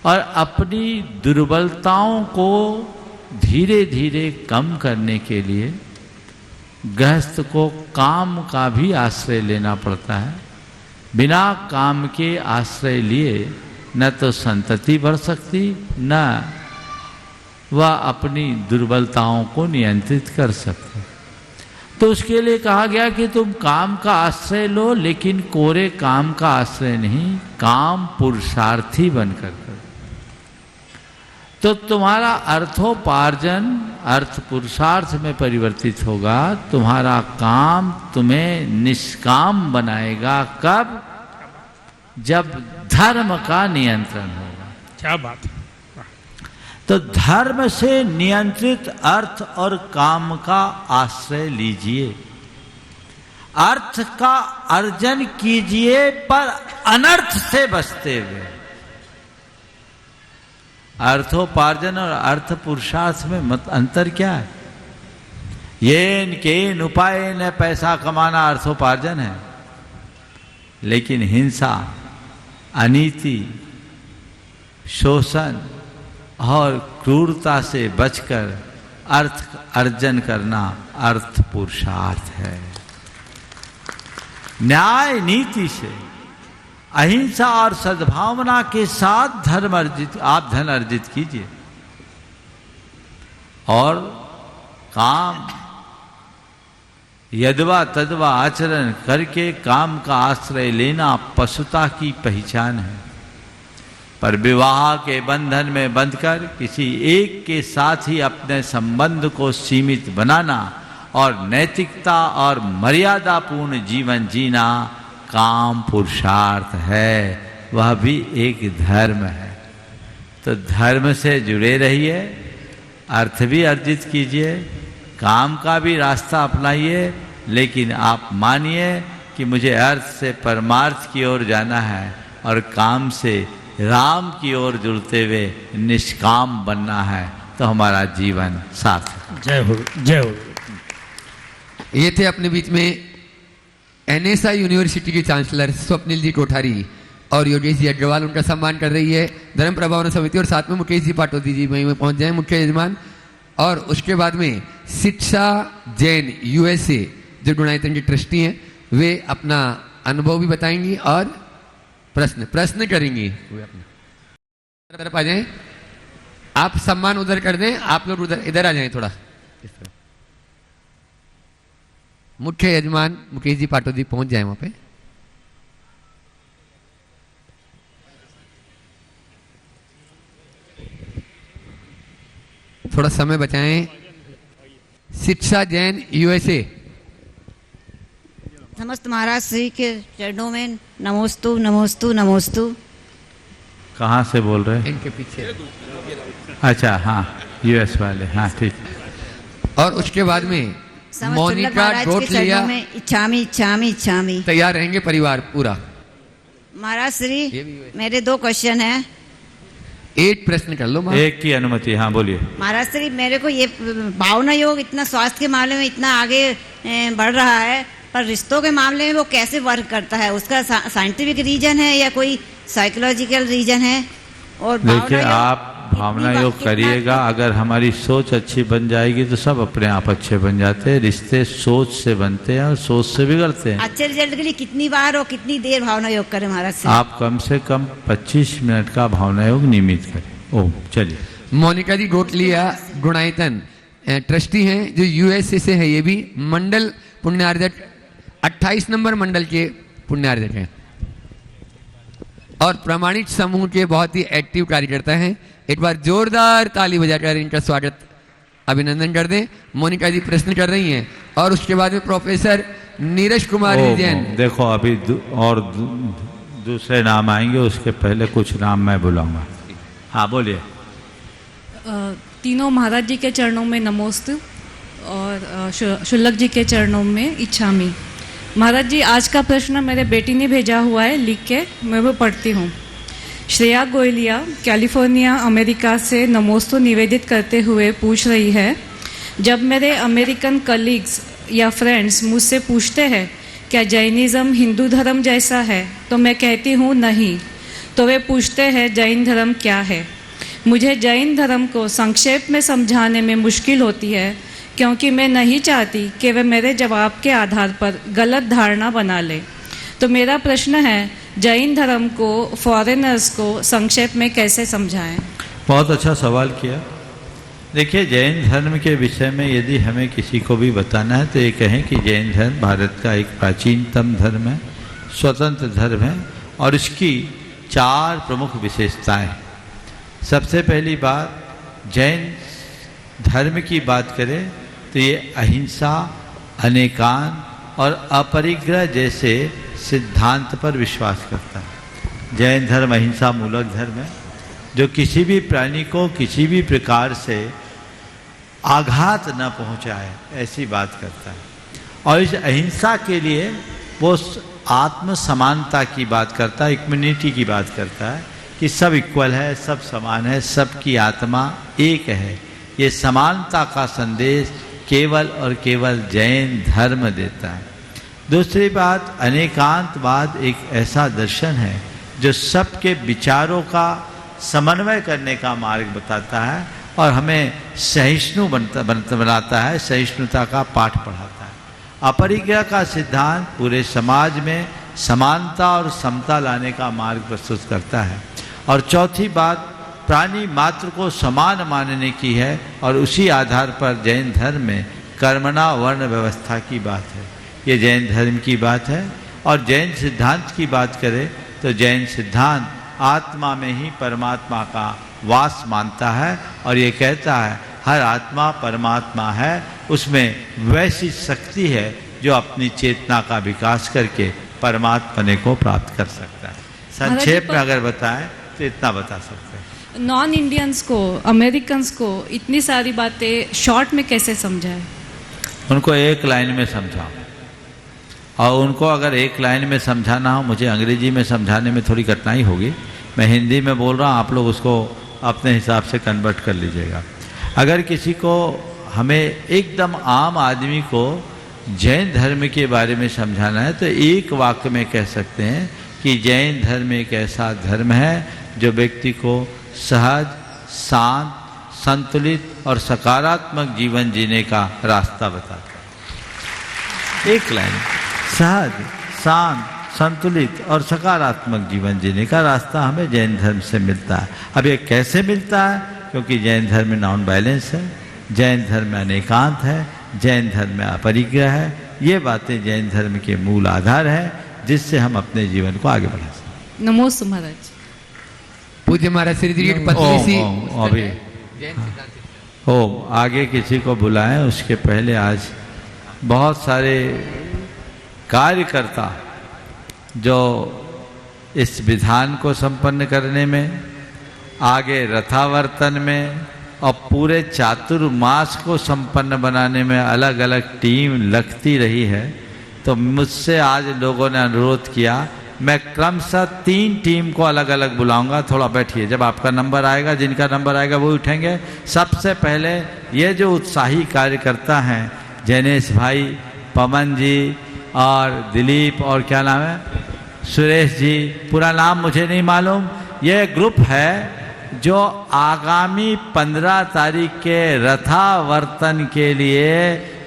और अपनी दुर्बलताओं को धीरे धीरे कम करने के लिए गृहस्थ को काम का भी आश्रय लेना पड़ता है। बिना काम के आश्रय लिए न तो संतति बढ़ सकती, न वह अपनी दुर्बलताओं को नियंत्रित कर सकते। तो उसके लिए कहा गया कि तुम काम का आश्रय लो, लेकिन कोरे काम का आश्रय नहीं, काम पुरुषार्थी बनकर करो। तो तुम्हारा अर्थोपार्जन अर्थ पुरुषार्थ में परिवर्तित होगा। तुम्हारा काम तुम्हें निष्काम बनाएगा। कब? जब धर्म का नियंत्रण होगा। क्या बात है। तो धर्म से नियंत्रित अर्थ और काम का आश्रय लीजिए। अर्थ का अर्जन कीजिए, पर अनर्थ से बचते हुए। अर्थोपार्जन और अर्थ पुरुषार्थ में अंतर क्या है? येन केन उपाय न पैसा कमाना अर्थोपार्जन है, लेकिन हिंसा, अनीति, शोषण और क्रूरता से बचकर अर्थ अर्जन करना अर्थ पुरुषार्थ है। न्याय नीति से, अहिंसा और सद्भावना के साथ आप धन अर्जित कीजिए। और काम यदवा तदवा आचरण करके काम का आश्रय लेना पशुता की पहचान है। पर विवाह के बंधन में बंधकर किसी एक के साथ ही अपने संबंध को सीमित बनाना और नैतिकता और मर्यादापूर्ण जीवन जीना काम पुरुषार्थ है, वह भी एक धर्म है। तो धर्म से जुड़े रहिए, अर्थ भी अर्जित कीजिए, काम का भी रास्ता अपनाइए, लेकिन आप मानिए कि मुझे अर्थ से परमार्थ की ओर जाना है और काम से राम की ओर जुड़ते हुए निष्काम बनना है, तो हमारा जीवन सार्थक। जय हो, जय हो। ये थे अपने बीच में एनएसआई यूनिवर्सिटी के चांसलर स्वप्निल जी कोठारी और योगेश जी अग्रवाल, उनका सम्मान कर रही है धर्म प्रभावना समिति, और साथ में मुकेश जी पाटोदी जी वहीं में पहुंच जाए मुख्य यजमान। और उसके बाद में शिक्षा जैन यूएसए जो गुणायतन की ट्रस्टी हैं, वे अपना अनुभव भी बताएंगी और प्रश्न करेंगी। वे अपना तरफ आ जाएं, आप सम्मान उधर कर दें, आप लोग उधर इधर आ जाएं थोड़ा इस तरफ। मुख्य यजमान मुकेश जी पाटोदी पहुंच जाए वहां पे। थोड़ा समय बचाएं। शिक्षा जैन यूएसए। समस्त महाराज श्री के चरणों में नमोस्तु नमोस्तु नमोस्तु। कहाँ से बोल रहे हैं? इनके पीछे। अच्छा, हाँ, यूएस वाले, हाँ ठीक। और उसके बाद में मोनिका डोटलिया इच्छामी इच्छामी इच्छामी। तैयार रहेंगे परिवार पूरा। महाराज श्री, मेरे 2 क्वेश्चन हैं। एक प्रश्न कर लो। एक की अनुमति, हाँ बोलिए। महाराज श्री, मेरे को ये भावना योग इतना स्वास्थ्य के मामले में इतना आगे बढ़ रहा है, पर रिश्तों के मामले में वो कैसे वर्क करता है? उसका साइंटिफिक रीजन है या कोई साइकोलॉजिकल रीजन है? और देखिए, आप भावना योग करिएगा, अगर हमारी सोच अच्छी बन जाएगी तो सब अपने आप अच्छे बन जाते हैं। रिश्ते सोच से बनते हैं और सोच से बिगड़ते हैं। अच्छे रिजल्ट के लिए कितनी बार और कितनी देर भावना योग करें महाराज से? आप कम से कम 25 मिनट का भावना योग नियमित करें। ओह, चलिए। मोनिका जी गोटलिया गुणायतन ट्रस्टी हैं जो यूएसए से है। ये भी मंडल पुण्यार्जक 28 नंबर मंडल के पुण्यार्जक हैं और प्रमाणित समूह के बहुत ही एक्टिव कार्यकर्ता हैं। एक बार जोरदार ताली बजाकर इनका स्वागत अभिनंदन कर दें। मोनिका जी प्रश्न कर रही हैं और उसके बाद में प्रोफेसर नीरज कुमार जैन। देखो, अभी दूसरे नाम आएंगे, उसके पहले कुछ नाम मैं बुलाऊंगा। हाँ बोलिए। तीनों महाराज जी के चरणों में नमोस्तु और शुल्लक जी के चरणों में इच्छामी। महाराज जी, आज का प्रश्न मेरे बेटी ने भेजा हुआ है लिख के, मैं वो पढ़ती हूँ। श्रेया गोयलिया कैलिफोर्निया अमेरिका से नमोस्तु निवेदित करते हुए पूछ रही है, जब मेरे अमेरिकन कलीग्स या फ्रेंड्स मुझसे पूछते हैं क्या जैनिज़्म हिंदू धर्म जैसा है, तो मैं कहती हूँ नहीं। तो वे पूछते हैं जैन धर्म क्या है। मुझे जैन धर्म को संक्षेप में समझाने में मुश्किल होती है, क्योंकि मैं नहीं चाहती कि वे मेरे जवाब के आधार पर गलत धारणा बना ले। तो मेरा प्रश्न है, जैन धर्म को फॉरेनर्स को संक्षेप में कैसे समझाएं? बहुत अच्छा सवाल किया। देखिए, जैन धर्म के विषय में यदि हमें किसी को भी बताना है तो ये कहें कि जैन धर्म भारत का एक प्राचीनतम धर्म है, स्वतंत्र धर्म है और इसकी 4 प्रमुख विशेषताएं। सबसे पहली बात, जैन धर्म की बात करें तो ये अहिंसा, अनेकान और अपरिग्रह जैसे सिद्धांत पर विश्वास करता है। जैन धर्म अहिंसा मूलक धर्म है जो किसी भी प्राणी को किसी भी प्रकार से आघात न पहुंचाए, ऐसी बात करता है। और इस अहिंसा के लिए वो आत्म समानता की बात करता है, इक्विनिटी की बात करता है कि सब इक्वल है, सब समान है, सबकी आत्मा एक है। ये समानता का संदेश केवल और केवल जैन धर्म देता है। दूसरी बात, अनेकांतवाद एक ऐसा दर्शन है जो सबके विचारों का समन्वय करने का मार्ग बताता है और हमें सहिष्णु बनाता है, सहिष्णुता का पाठ पढ़ाता है। अपरिग्रह का सिद्धांत पूरे समाज में समानता और समता लाने का मार्ग प्रस्तुत करता है। और चौथी बात, प्राणी मात्र को समान मानने की है और उसी आधार पर जैन धर्म में कर्मणा वर्ण व्यवस्था की बात है। ये जैन धर्म की बात है। और जैन सिद्धांत की बात करें तो जैन सिद्धांत आत्मा में ही परमात्मा का वास मानता है और ये कहता है हर आत्मा परमात्मा है, उसमें वैसी शक्ति है जो अपनी चेतना का विकास करके परमात्मने को प्राप्त कर सकता है। संक्षेप में अगर बताएं तो इतना बता सकते हैं। नॉन इंडियंस को, अमेरिकन्स को इतनी सारी बातें शॉर्ट में कैसे समझाएं? उनको एक लाइन में समझाओ, और उनको अगर एक लाइन में समझाना हो, मुझे अंग्रेजी में समझाने में थोड़ी कठिनाई होगी, मैं हिंदी में बोल रहा हूँ, आप लोग उसको अपने हिसाब से कन्वर्ट कर लीजिएगा। अगर किसी को, हमें एकदम आम आदमी को जैन धर्म के बारे में समझाना है तो एक वाक्य में कह सकते हैं कि जैन धर्म एक ऐसा धर्म है जो व्यक्ति को सहज, शांत, संतुलित और सकारात्मक जीवन जीने का रास्ता बताता है। एक लाइन, सहज, शांत, संतुलित और सकारात्मक जीवन जीने का रास्ता हमें जैन धर्म से मिलता है। अब ये कैसे मिलता है? क्योंकि जैन धर्म में नॉन वायलेंस है, जैन धर्म में अनेकांत है, जैन धर्म में अपरिग्रह है। ये बातें जैन धर्म के मूल आधार है जिससे हम अपने जीवन को आगे बढ़ा सकते। नमोस्तु महाराज। पूज्य महाराज श्री जी पत्नी सी अभी आगे किसी को बुलाएं, उसके पहले आज बहुत सारे कार्यकर्ता जो इस विधान को संपन्न करने में, आगे रथावर्तन में और पूरे चातुर्मास को संपन्न बनाने में अलग अलग टीम लगती रही है, तो मुझसे आज लोगों ने अनुरोध किया, मैं क्रमशः 3 टीम को अलग अलग बुलाऊंगा। थोड़ा बैठिए, जब आपका नंबर आएगा, जिनका नंबर आएगा वो उठेंगे। सबसे पहले ये जो उत्साही कार्यकर्ता हैं, जैनेश भाई, पवन जी और दिलीप और क्या नाम है, सुरेश जी, पूरा नाम मुझे नहीं मालूम, ये ग्रुप है जो आगामी 15 तारीख के रथावर्तन के लिए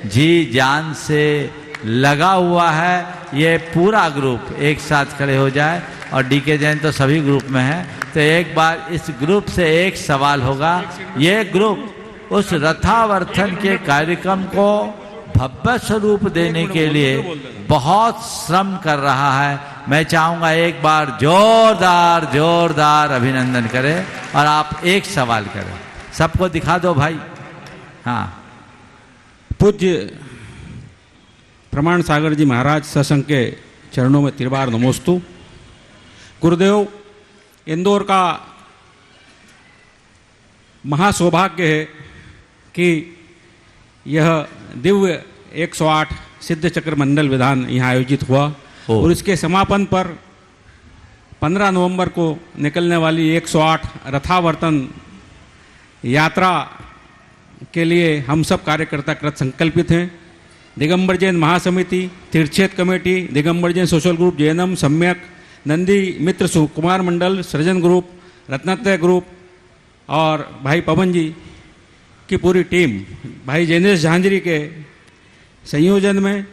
जी जान से लगा हुआ है। ये पूरा ग्रुप एक साथ खड़े हो जाए, और डीके जैन तो सभी ग्रुप में है, तो एक बार इस ग्रुप से एक सवाल होगा। ये ग्रुप उस रथावर्तन के कार्यक्रम को भव्य स्वरूप देने के लिए बहुत श्रम कर रहा है। मैं चाहूँगा एक बार जोरदार जोरदार अभिनंदन करें, और आप एक सवाल करें। सबको दिखा दो भाई। हाँ, पूज्य प्रमाण सागर जी महाराज सत्संग के चरणों में तिरबार नमोस्तु। गुरुदेव, इंदौर का महासौभाग्य है कि यह दिव्य 108 सिद्ध चक्र मंडल विधान यहाँ आयोजित हुआ, और इसके समापन पर 15 नवंबर को निकलने वाली 108 रथावर्तन यात्रा के लिए हम सब कार्यकर्ता कृत संकल्पित हैं। दिगंबर जैन महासमिति, तीर्थक्षेत्र committee, Digambar Jain social group, Jainam सम्यक, नंदी मित्र सुकुमार मंडल, सृजन ग्रुप, रत्नत्रय ग्रुप और भाई पवन जी की पूरी टीम, भाई जैनेश झांझरी के संयोजन में,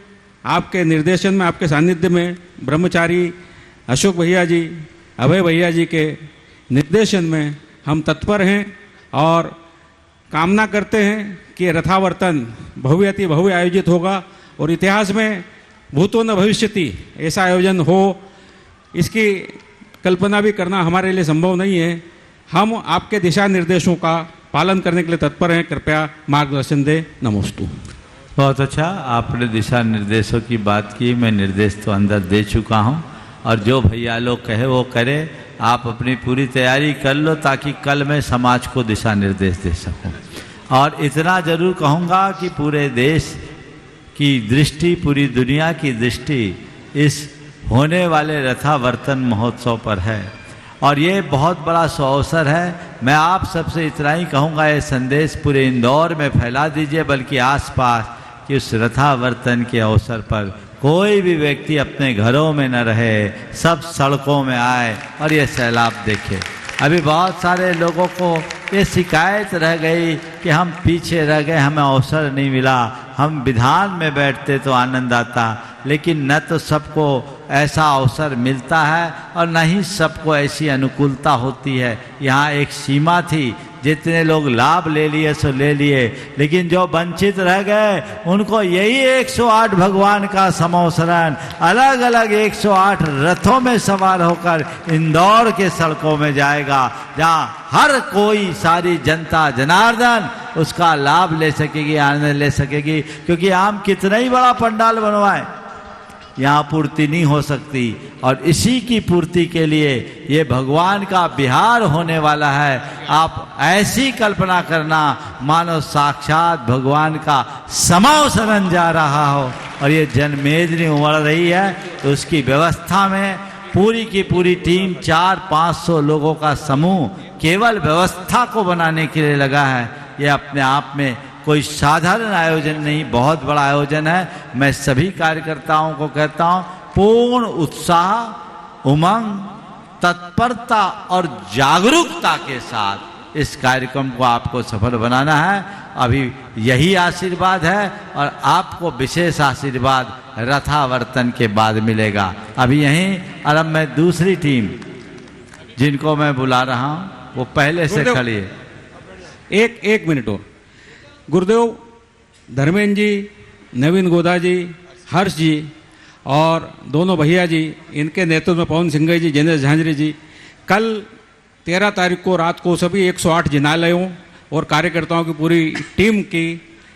आपके निर्देशन में, आपके सानिध्य में, ब्रह्मचारी अशोक भैया जी, अभय भैया जी के निर्देशन में हम तत्पर हैं और कामना करते हैं कि रथावर्तन भव्य अति भव्य आयोजित होगा, और इतिहास में भूतो न भविष्यति ऐसा आयोजन हो, इसकी कल्पना भी करना हमारे लिए संभव नहीं है। हम आपके दिशा निर्देशों का पालन करने के लिए तत्पर हैं, कृपया मार्गदर्शन दें। नमोस्तु। बहुत अच्छा, आपने दिशा निर्देशों की बात की, मैं निर्देश तो अंदर दे चुका हूँ, और जो भैया लोग कहे वो करे। आप अपनी पूरी तैयारी कर लो ताकि कल मैं समाज को दिशा निर्देश दे सकूं। और इतना जरूर कहूँगा कि पूरे देश की दृष्टि, पूरी दुनिया की दृष्टि इस होने वाले रथावर्तन महोत्सव पर है, और ये बहुत बड़ा अवसर है। मैं आप सबसे इतना ही कहूँगा, ये संदेश पूरे इंदौर में फैला दीजिए, बल्कि आसपास, कि उस रथावर्तन के अवसर पर कोई भी व्यक्ति अपने घरों में न रहे, सब सड़कों में आए और ये सैलाब देखे। अभी बहुत सारे लोगों को ये शिकायत रह गई कि हम पीछे रह गए, हमें अवसर नहीं मिला, हम विधान में बैठते तो आनंद आता, लेकिन न तो सबको ऐसा अवसर मिलता है और न ही सबको ऐसी अनुकूलता होती है। यहाँ एक सीमा थी, जितने लोग लाभ ले लिए सो ले लिए, लेकिन जो वंचित रह गए उनको यही 108 भगवान का समवसरण अलग अलग 108 रथों में सवार होकर इंदौर के सड़कों में जाएगा, जहाँ हर कोई, सारी जनता जनार्दन उसका लाभ ले सकेगी, आनंद ले सकेगी। क्योंकि हम कितना ही बड़ा पंडाल बनवाएं, यहाँ पूर्ति नहीं हो सकती। और इसी की पूर्ति के लिए ये भगवान का विहार होने वाला है। आप ऐसी कल्पना करना मानो साक्षात भगवान का समावसरण जा रहा हो और ये जनमेजनी उमड़ रही है। तो उसकी व्यवस्था में पूरी की पूरी टीम 400-500 लोगों का समूह केवल व्यवस्था को बनाने के लिए लगा है। ये अपने आप में कोई साधारण आयोजन नहीं, बहुत बड़ा आयोजन है। मैं सभी कार्यकर्ताओं को कहता हूँ पूर्ण उत्साह, उमंग, तत्परता और जागरूकता के साथ इस कार्यक्रम को आपको सफल बनाना है। अभी यही आशीर्वाद है और आपको विशेष आशीर्वाद रथावर्तन के बाद मिलेगा। अभी यहीं और अब मैं दूसरी टीम जिनको मैं बुला रहा हूँ वो पहले से खड़ी है। एक मिनट और। गुरुदेव धर्मेंद्र जी, नवीन गोदा जी, हर्ष जी और दोनों भैया जी, इनके नेतृत्व में पवन सिंह जी, जिनेश झांझरी जी, कल 13 तारीख को रात को सभी 108 जिनालयों और कार्यकर्ताओं की पूरी टीम की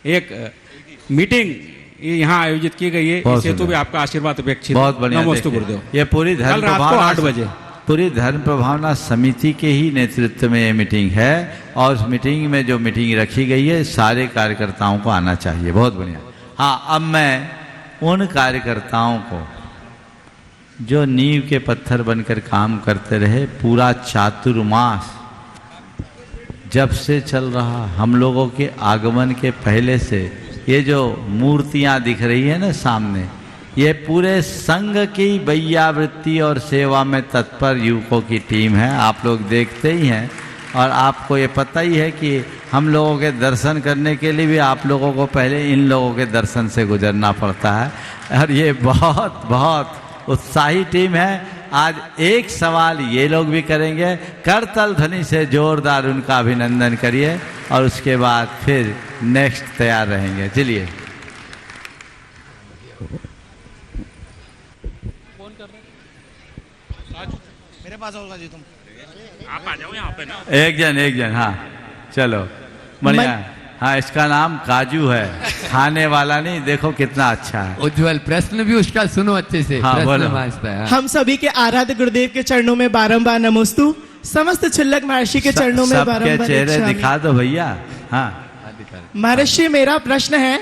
एक मीटिंग यहाँ आयोजित की गई है। इस हेतु भी आपका आशीर्वाद अपेक्षित। बहुत बढ़िया। नमस्ते गुरुदेव। ये पूरी कल रात को 8 बजे पूरी धर्म प्रभावना समिति के ही नेतृत्व में ये मीटिंग है और उस मीटिंग में जो मीटिंग रखी गई है सारे कार्यकर्ताओं को आना चाहिए। बहुत बढ़िया। हाँ, अब मैं उन कार्यकर्ताओं को जो नींव के पत्थर बनकर काम करते रहे पूरा चातुर्मास, जब से चल रहा हम लोगों के आगमन के पहले से, ये जो मूर्तियां दिख रही है ना सामने, ये पूरे संघ की वैयावृत्ति और सेवा में तत्पर युवकों की टीम है। आप लोग देखते ही हैं और आपको ये पता ही है कि हम लोगों के दर्शन करने के लिए भी आप लोगों को पहले इन लोगों के दर्शन से गुजरना पड़ता है। और ये बहुत बहुत उत्साही टीम है। आज एक सवाल ये लोग भी करेंगे, करतल ध्वनि से जोरदार उनका अभिनंदन करिए और उसके बाद फिर नेक्स्ट तैयार रहेंगे। चलिए। मेरे पास होगा जी, तुम आप आ जाओ यहाँ पे ना। एक जन हाँ चलो बढ़िया। हाँ, इसका नाम काजू है, खाने वाला नहीं। देखो कितना अच्छा है। उज्जवल प्रश्न भी उसका सुनो अच्छे से। हाँ, बोलो। हम सभी के आराध्य गुरुदेव के चरणों में बारंबार नमोस्तु। समस्त क्षुल्लक महर्षि के चरणों में सबके बारंबार चेहरे इच्छामि। दिखा दो भैया। हाँ महर्षि, मेरा प्रश्न है,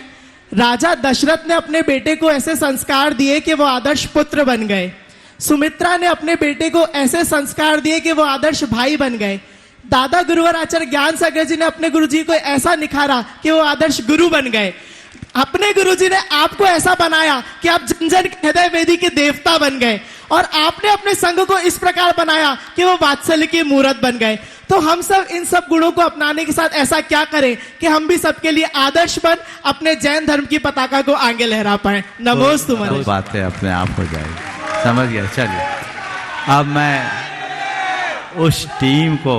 राजा दशरथ ने अपने बेटे को ऐसे संस्कार दिए कि वो आदर्श पुत्र बन गए। सुमित्रा ने अपने बेटे को ऐसे संस्कार दिए कि वो आदर्श भाई बन गए। दादा गुरुवर आचार्य ज्ञान सागर जी ने अपने गुरुजी को ऐसा निखारा कि वो आदर्श गुरु बन गए। अपने गुरुजी ने आपको ऐसा बनाया कि आप जन जन के हृदय वेदी के देवता बन गए और आपने अपने संघ को इस प्रकार बनाया कि वो वात्सल्य की मूर्त बन गए। तो हम सब इन सब गुणों को अपनाने के साथ ऐसा क्या करें कि हम भी सबके लिए आदर्श बन अपने जैन धर्म की पताका को आगे लहरा पाए। नमोस्तु महर्षि। बातें अपने आप हो जाएगी। समझ गया। चलिए, अब मैं उस टीम को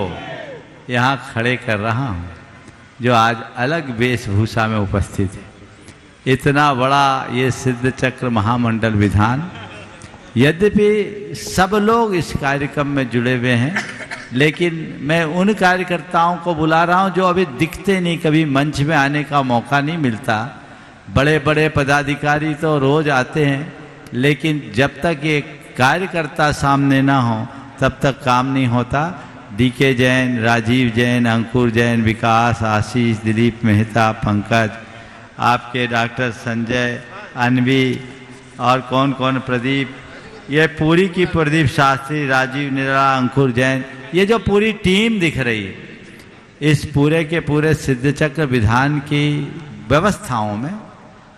यहाँ खड़े कर रहा हूँ जो आज अलग वेशभूषा में उपस्थित है। इतना बड़ा ये सिद्ध चक्र महामंडल विधान, यद्यपि सब लोग इस कार्यक्रम में जुड़े हुए हैं, लेकिन मैं उन कार्यकर्ताओं को बुला रहा हूँ जो अभी दिखते नहीं, कभी मंच में आने का मौका नहीं मिलता। बड़े बड़े पदाधिकारी तो रोज आते हैं, लेकिन जब तक ये कार्यकर्ता सामने ना हो तब तक काम नहीं होता। डीके जैन, राजीव जैन, अंकुर जैन, विकास, आशीष, दिलीप मेहता, पंकज, आपके डॉक्टर संजय, अनवी और कौन कौन, प्रदीप, ये पूरी की प्रदीप शास्त्री, राजीव निरा, अंकुर जैन, ये जो पूरी टीम दिख रही है, इस पूरे के पूरे सिद्ध चक्र विधान की व्यवस्थाओं में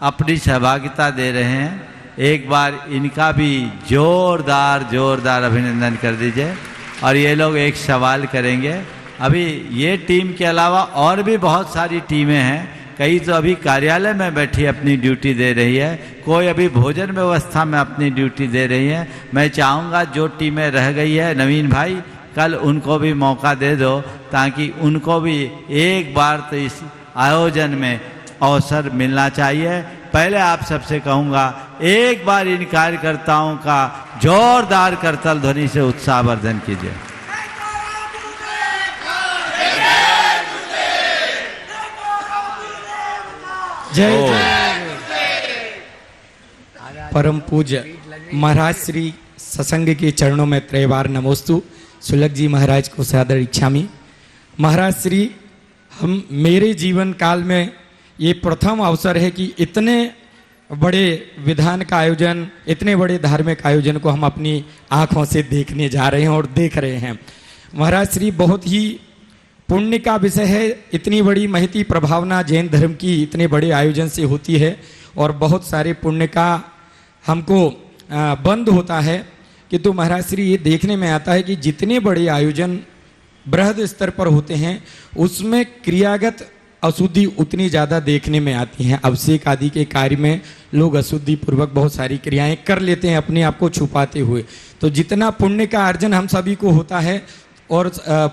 अपनी सहभागिता दे रहे हैं। एक बार इनका भी जोरदार जोरदार अभिनंदन कर दीजिए। और ये लोग एक सवाल करेंगे। अभी ये टीम के अलावा और भी बहुत सारी टीमें हैं, कई तो अभी कार्यालय में बैठी अपनी ड्यूटी दे रही है, कोई अभी भोजन व्यवस्था में अपनी ड्यूटी दे रही है। मैं चाहूँगा जो टीमें रह गई है, नवीन भाई, कल उनको भी मौका दे दो ताकि उनको भी एक बार तो इस आयोजन में अवसर मिलना चाहिए। पहले आप सबसे कहूँगा एक बार इन कार्यकर्ताओं का जोरदार करतल ध्वनि से उत्साहवर्धन कीजिए। जय परम पूज्य महाराज श्री सत्संग के चरणों में त्रैवार नमोस्तु। सुलग जी महाराज को सादर इच्छामि। महाराज श्री, हम मेरे जीवन काल में ये प्रथम अवसर है कि इतने बड़े विधान का आयोजन, इतने बड़े धार्मिक आयोजन को हम अपनी आंखों से देखने जा रहे हैं और देख रहे हैं। महाराज श्री, बहुत ही पुण्य का विषय है। इतनी बड़ी महती प्रभावना जैन धर्म की इतने बड़े आयोजन से होती है और बहुत सारे पुण्य का हमको बंद होता है। किंतु महाराज श्री, ये देखने में आता है कि जितने बड़े आयोजन बृहद स्तर पर होते हैं उसमें क्रियागत अशुद्धि उतनी ज़्यादा देखने में आती हैं। अभिषेक आदि के कार्य में लोग अशुद्धि पूर्वक बहुत सारी क्रियाएं कर लेते हैं अपने आप को छुपाते हुए। तो जितना पुण्य का अर्जन हम सभी को होता है और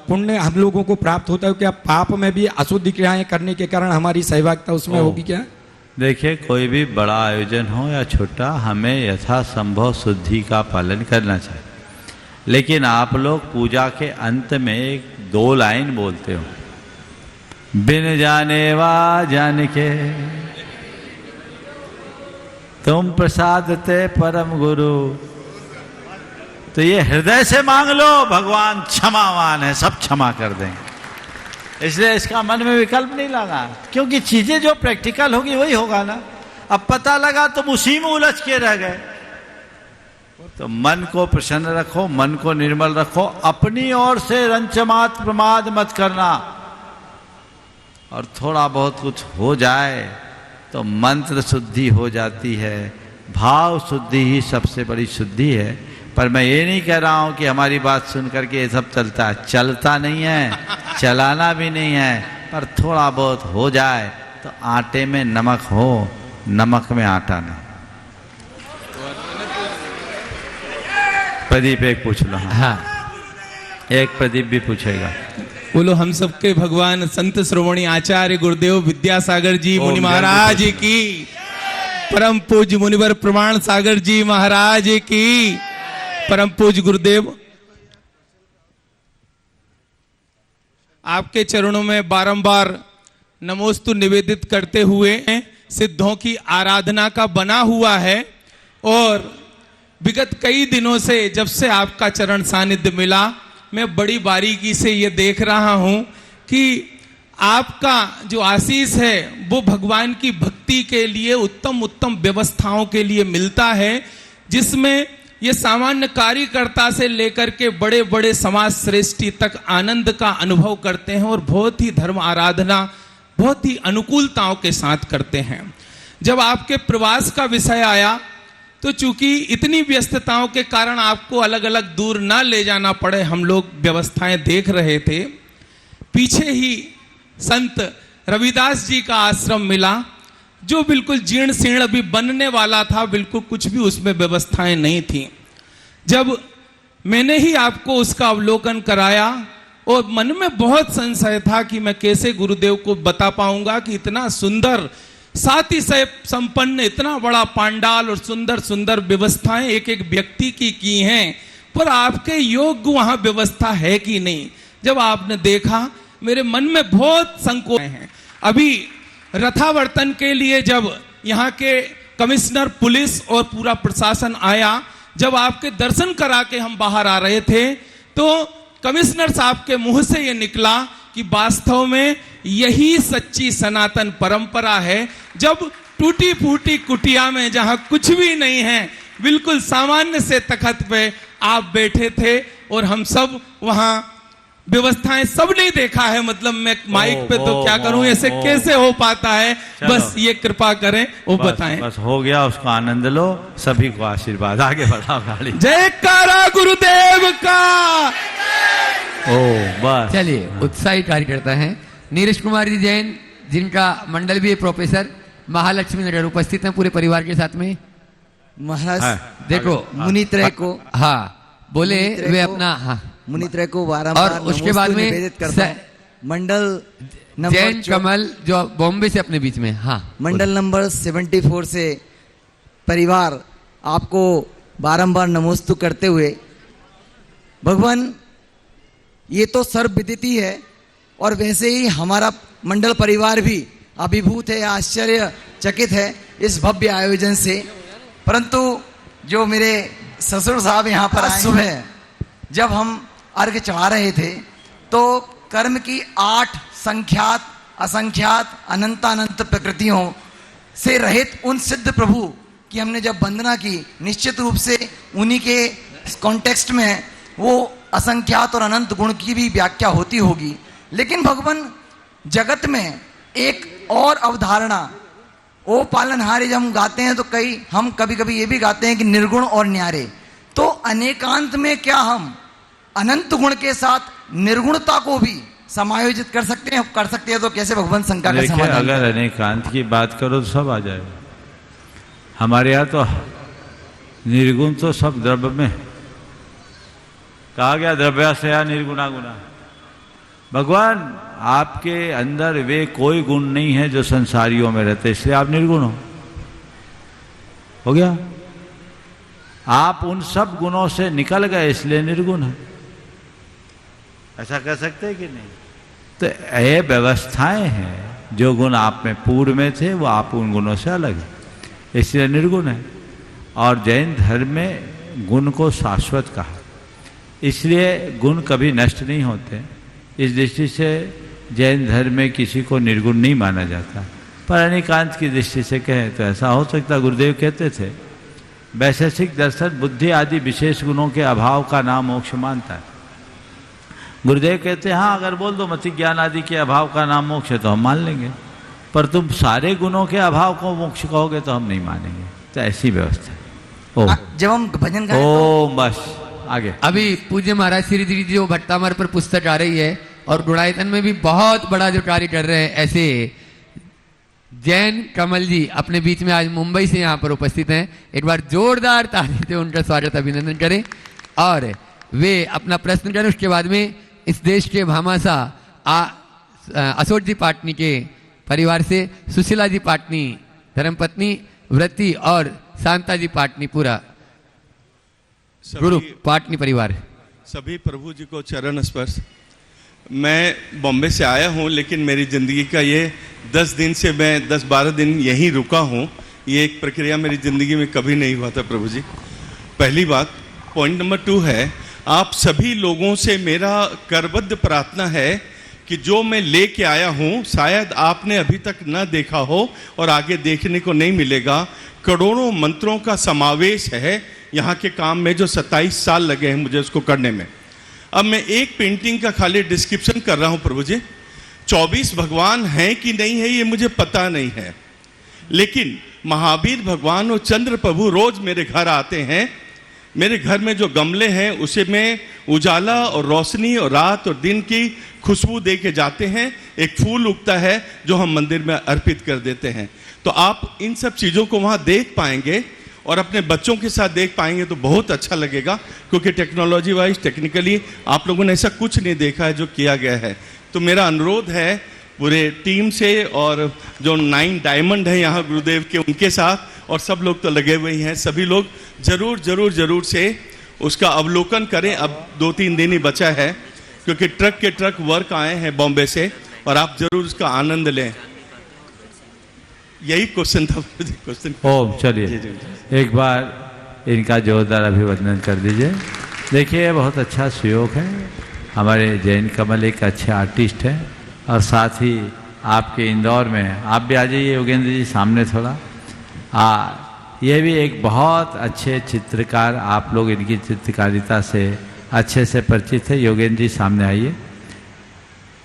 पुण्य हम लोगों को प्राप्त होता है, क्या पाप में भी अशुद्धि क्रियाएं करने के कारण हमारी सहभागिता उसमें होगी क्या? देखिए, कोई भी बड़ा आयोजन हो या छोटा, हमें यथासंभव शुद्धि का पालन करना चाहिए। लेकिन आप लोग पूजा के अंत में एक 2 लाइन बोलते हो, बिन जाने वा जान के तुम प्रसाद ते परम गुरु। तो ये हृदय से मांग लो, भगवान क्षमावान है, सब क्षमा कर देंगे। इसलिए इसका मन में विकल्प नहीं लगा, क्योंकि चीजें जो प्रैक्टिकल होगी वही होगा ना। अब पता लगा तुम उसी में उलझ के रह गए। तो मन को प्रसन्न रखो, मन को निर्मल रखो, अपनी ओर से रंचमात प्रमाद मत करना। और थोड़ा बहुत कुछ हो जाए तो मंत्र शुद्धि हो जाती है, भाव शुद्धि ही सबसे बड़ी शुद्धि है। पर मैं ये नहीं कह रहा हूं कि हमारी बात सुन करके ये सब चलता है, चलता नहीं है, चलाना भी नहीं है। पर थोड़ा बहुत हो जाए तो आटे में नमक हो, नमक में आटा नहीं। प्रदीप एक पूछ लो। हाँ, एक प्रदीप भी पूछेगा। बोलो हम सबके भगवान संत श्रोमणी आचार्य गुरुदेव विद्यासागर जी मुनि महाराज की, परम पूज्य मुनिवर प्रमाण सागर जी महाराज की, परम पूज्य गुरुदेव आपके चरणों में बारंबार नमोस्तु निवेदित करते हुए सिद्धों की आराधना का बना हुआ है। और विगत कई दिनों से जब से आपका चरण सानिध्य मिला, मैं बड़ी बारीकी से ये देख रहा हूं कि आपका जो आशीष है वो भगवान की भक्ति के लिए उत्तम उत्तम व्यवस्थाओं के लिए मिलता है, जिसमें ये सामान्य कार्यकर्ता से लेकर के बड़े बड़े समाज श्रेष्ठी तक आनंद का अनुभव करते हैं और बहुत ही धर्म आराधना बहुत ही अनुकूलताओं के साथ करते हैं। जब आपके प्रवास का विषय आया तो चूंकि इतनी व्यस्तताओं के कारण आपको अलग अलग दूर ना ले जाना पड़े, हम लोग व्यवस्थाएं देख रहे थे। पीछे ही संत रविदास जी का आश्रम मिला, जो बिल्कुल जीर्ण शीर्ण अभी बनने वाला था, बिल्कुल कुछ भी उसमें व्यवस्थाएं नहीं थी। जब मैंने ही आपको उसका अवलोकन कराया और मन में बहुत संशय था कि मैं कैसे गुरुदेव को बता पाऊंगा कि इतना सुंदर साथी से संपन्न इतना बड़ा पांडाल और सुंदर सुंदर व्यवस्थाएं एक एक व्यक्ति की हैं, पर आपके योग्य वहां व्यवस्था है कि नहीं। जब आपने देखा मेरे मन में बहुत संकोच है। अभी रथावर्तन के लिए जब यहाँ के कमिश्नर पुलिस और पूरा प्रशासन आया, जब आपके दर्शन करा के हम बाहर आ रहे थे तो कमिश्नर साहब के मुंह से ये निकला कि वास्तव में यही सच्ची सनातन परंपरा है। जब टूटी फूटी कुटिया में जहां कुछ भी नहीं है, बिल्कुल सामान्य से तखत पे आप बैठे थे और हम सब वहां व्यवस्थाएं सब नहीं देखा है। मतलब मैं माइक पे तो क्या करूं, ऐसे कैसे हो पाता है, बस ये कृपा करें वो बताएं। बस हो गया, उसका आनंद लो, सभी को आशीर्वाद, आगे बढ़ाओ गाड़ी। जयकारा गुरुदेव का। बस चलिए, उत्साही कार्यकर्ता हैं नीरज कुमार जी जैन, जिनका मंडल भी है प्रोफेसर, महालक्ष्मी नगर उपस्थित हैं पूरे परिवार के साथ में। महाराज देखो मुनित्रय को, हाँ बोले वे अपना, हाँ मुनित्रय को बारंबार और उसके बाद में निवेदित करता हूं। मंडल नंबर जैन कमल जो बॉम्बे से अपने बीच में, हाँ मंडल नंबर 74 से परिवार आपको बारंबार नमोस्तु करते हुए, भगवान ये तो सर्वविदित ही है और वैसे ही हमारा मंडल परिवार भी अभिभूत है, आश्चर्यचकित है इस भव्य आयोजन से। परंतु जो मेरे ससुर साहब यहाँ पर आए, सुबह जब हम अर्घ चढ़ा रहे थे तो कर्म की 8 संख्यात असंख्यात अनंतानंत प्रकृतियों से रहित उन सिद्ध प्रभु की हमने जब वंदना की, निश्चित रूप से उन्हीं के कॉन्टेक्स्ट में वो असंख्यात और अनंत गुण की भी व्याख्या होती होगी। लेकिन भगवान जगत में एक और अवधारणा, ओ पालनहारे जब हम गाते हैं तो हम कभी कभी ये भी गाते हैं कि निर्गुण और न्यारे। तो अनेकांत में क्या हम अनंत गुण के साथ निर्गुणता को भी समायोजित कर सकते हैं तो कैसे भगवान शंका का समाधान? अगर अनेकांत की बात करो तो सब आ जाएगा। हमारे यहाँ तो निर्गुण तो सब द्रव्य में कहा गया, द्रव्य से या निर्गुणा गुणा। भगवान आपके अंदर वे कोई गुण नहीं है जो संसारियों में रहते, इसलिए आप निर्गुण हो गया। आप उन सब गुणों से निकल गए इसलिए निर्गुण है। ऐसा कह सकते हैं कि नहीं? तो ये व्यवस्थाएं हैं, जो गुण आप में पूर्व में थे वो आप उन गुणों से अलग है, इसलिए निर्गुण है। और जैन धर्म में गुण को शाश्वत कहा, इसलिए गुण कभी नष्ट नहीं होते। इस दृष्टि से जैन धर्म में किसी को निर्गुण नहीं माना जाता। पर अनेकांत की दृष्टि से कहें तो ऐसा हो सकता। गुरुदेव कहते थे वैशेषिक दर्शन बुद्धि आदि विशेष गुणों के अभाव का नाम मोक्ष मानता है। गुरुदेव कहते हैं हाँ, अगर बोल दो मति ज्ञान आदि के अभाव का नाम मोक्ष है तो हम मान लेंगे, पर तुम सारे गुणों के अभाव को मोक्ष कहोगे तो हम नहीं मानेंगे। तो ऐसी व्यवस्था है। जब हम भजन गाएं तो बस आगे। अभी पूज्य महाराज श्री जी जो भट्टामर पर पुस्तक आ रही है और गुणायतन में भी बहुत बड़ा जो कार्य कर रहे हैं, ऐसे जैन कमल जी अपने बीच में आज मुंबई से यहाँ पर उपस्थित हैं। एक बार जोरदार ताली से उनका स्वागत अभिनंदन करें और वे अपना प्रश्न करें। उसके बाद में इस देश के भामासा अशोक जी पाटनी के परिवार से सुशीला जी पाटनी धर्मपत्नी व्रती और शांता जी पाटनी पूरा गुरु पाटनी परिवार। सभी प्रभु जी को चरण स्पर्श। मैं बॉम्बे से आया हूँ, लेकिन मेरी ज़िंदगी का ये 10 दिन से मैं 10-12 दिन यहीं रुका हूँ। ये एक प्रक्रिया मेरी ज़िंदगी में कभी नहीं हुआ था प्रभु जी। पहली बात। पॉइंट नंबर 2 है, आप सभी लोगों से मेरा करबद्ध प्रार्थना है कि जो मैं लेके आया हूँ शायद आपने अभी तक न देखा हो और आगे देखने को नहीं मिलेगा। करोड़ों मंत्रों का समावेश है यहाँ के काम में, जो 27 साल लगे हैं मुझे उसको करने में। अब मैं एक पेंटिंग का खाली डिस्क्रिप्शन कर रहा हूँ प्रभु जी। 24 भगवान हैं कि नहीं है ये मुझे पता नहीं है, लेकिन महावीर भगवान और चंद्र प्रभु रोज मेरे घर आते हैं। मेरे घर में जो गमले हैं उसे में उजाला और रोशनी और रात और दिन की खुशबू दे के जाते हैं। एक फूल उगता है जो हम मंदिर में अर्पित कर देते हैं। तो आप इन सब चीज़ों को वहाँ देख पाएंगे और अपने बच्चों के साथ देख पाएंगे तो बहुत अच्छा लगेगा, क्योंकि टेक्नोलॉजी वाइज टेक्निकली आप लोगों ने ऐसा कुछ नहीं देखा है जो किया गया है। तो मेरा अनुरोध है पूरे टीम से और जो 9 डायमंड है यहाँ गुरुदेव के उनके साथ, और सब लोग तो लगे हुए ही हैं, सभी लोग जरूर से उसका अवलोकन करें। अब 2-3 दिन ही बचा है, क्योंकि ट्रक के ट्रक वर्क आए हैं बॉम्बे से, और आप जरूर उसका आनंद लें। यही क्वेश्चन था। क्वेश्चन ओम चलिए एक बार इनका जोरदार अभिवंदन कर दीजिए। देखिए बहुत अच्छा सुयोग है। हमारे जैन कमल एक अच्छे आर्टिस्ट हैं, और साथ ही आपके इंदौर में आप भी आ जाइए योगेंद्र जी सामने थोड़ा। ये भी एक बहुत अच्छे चित्रकार, आप लोग इनकी चित्रकारिता से अच्छे से परिचित है। योगेंद्र जी सामने आइए।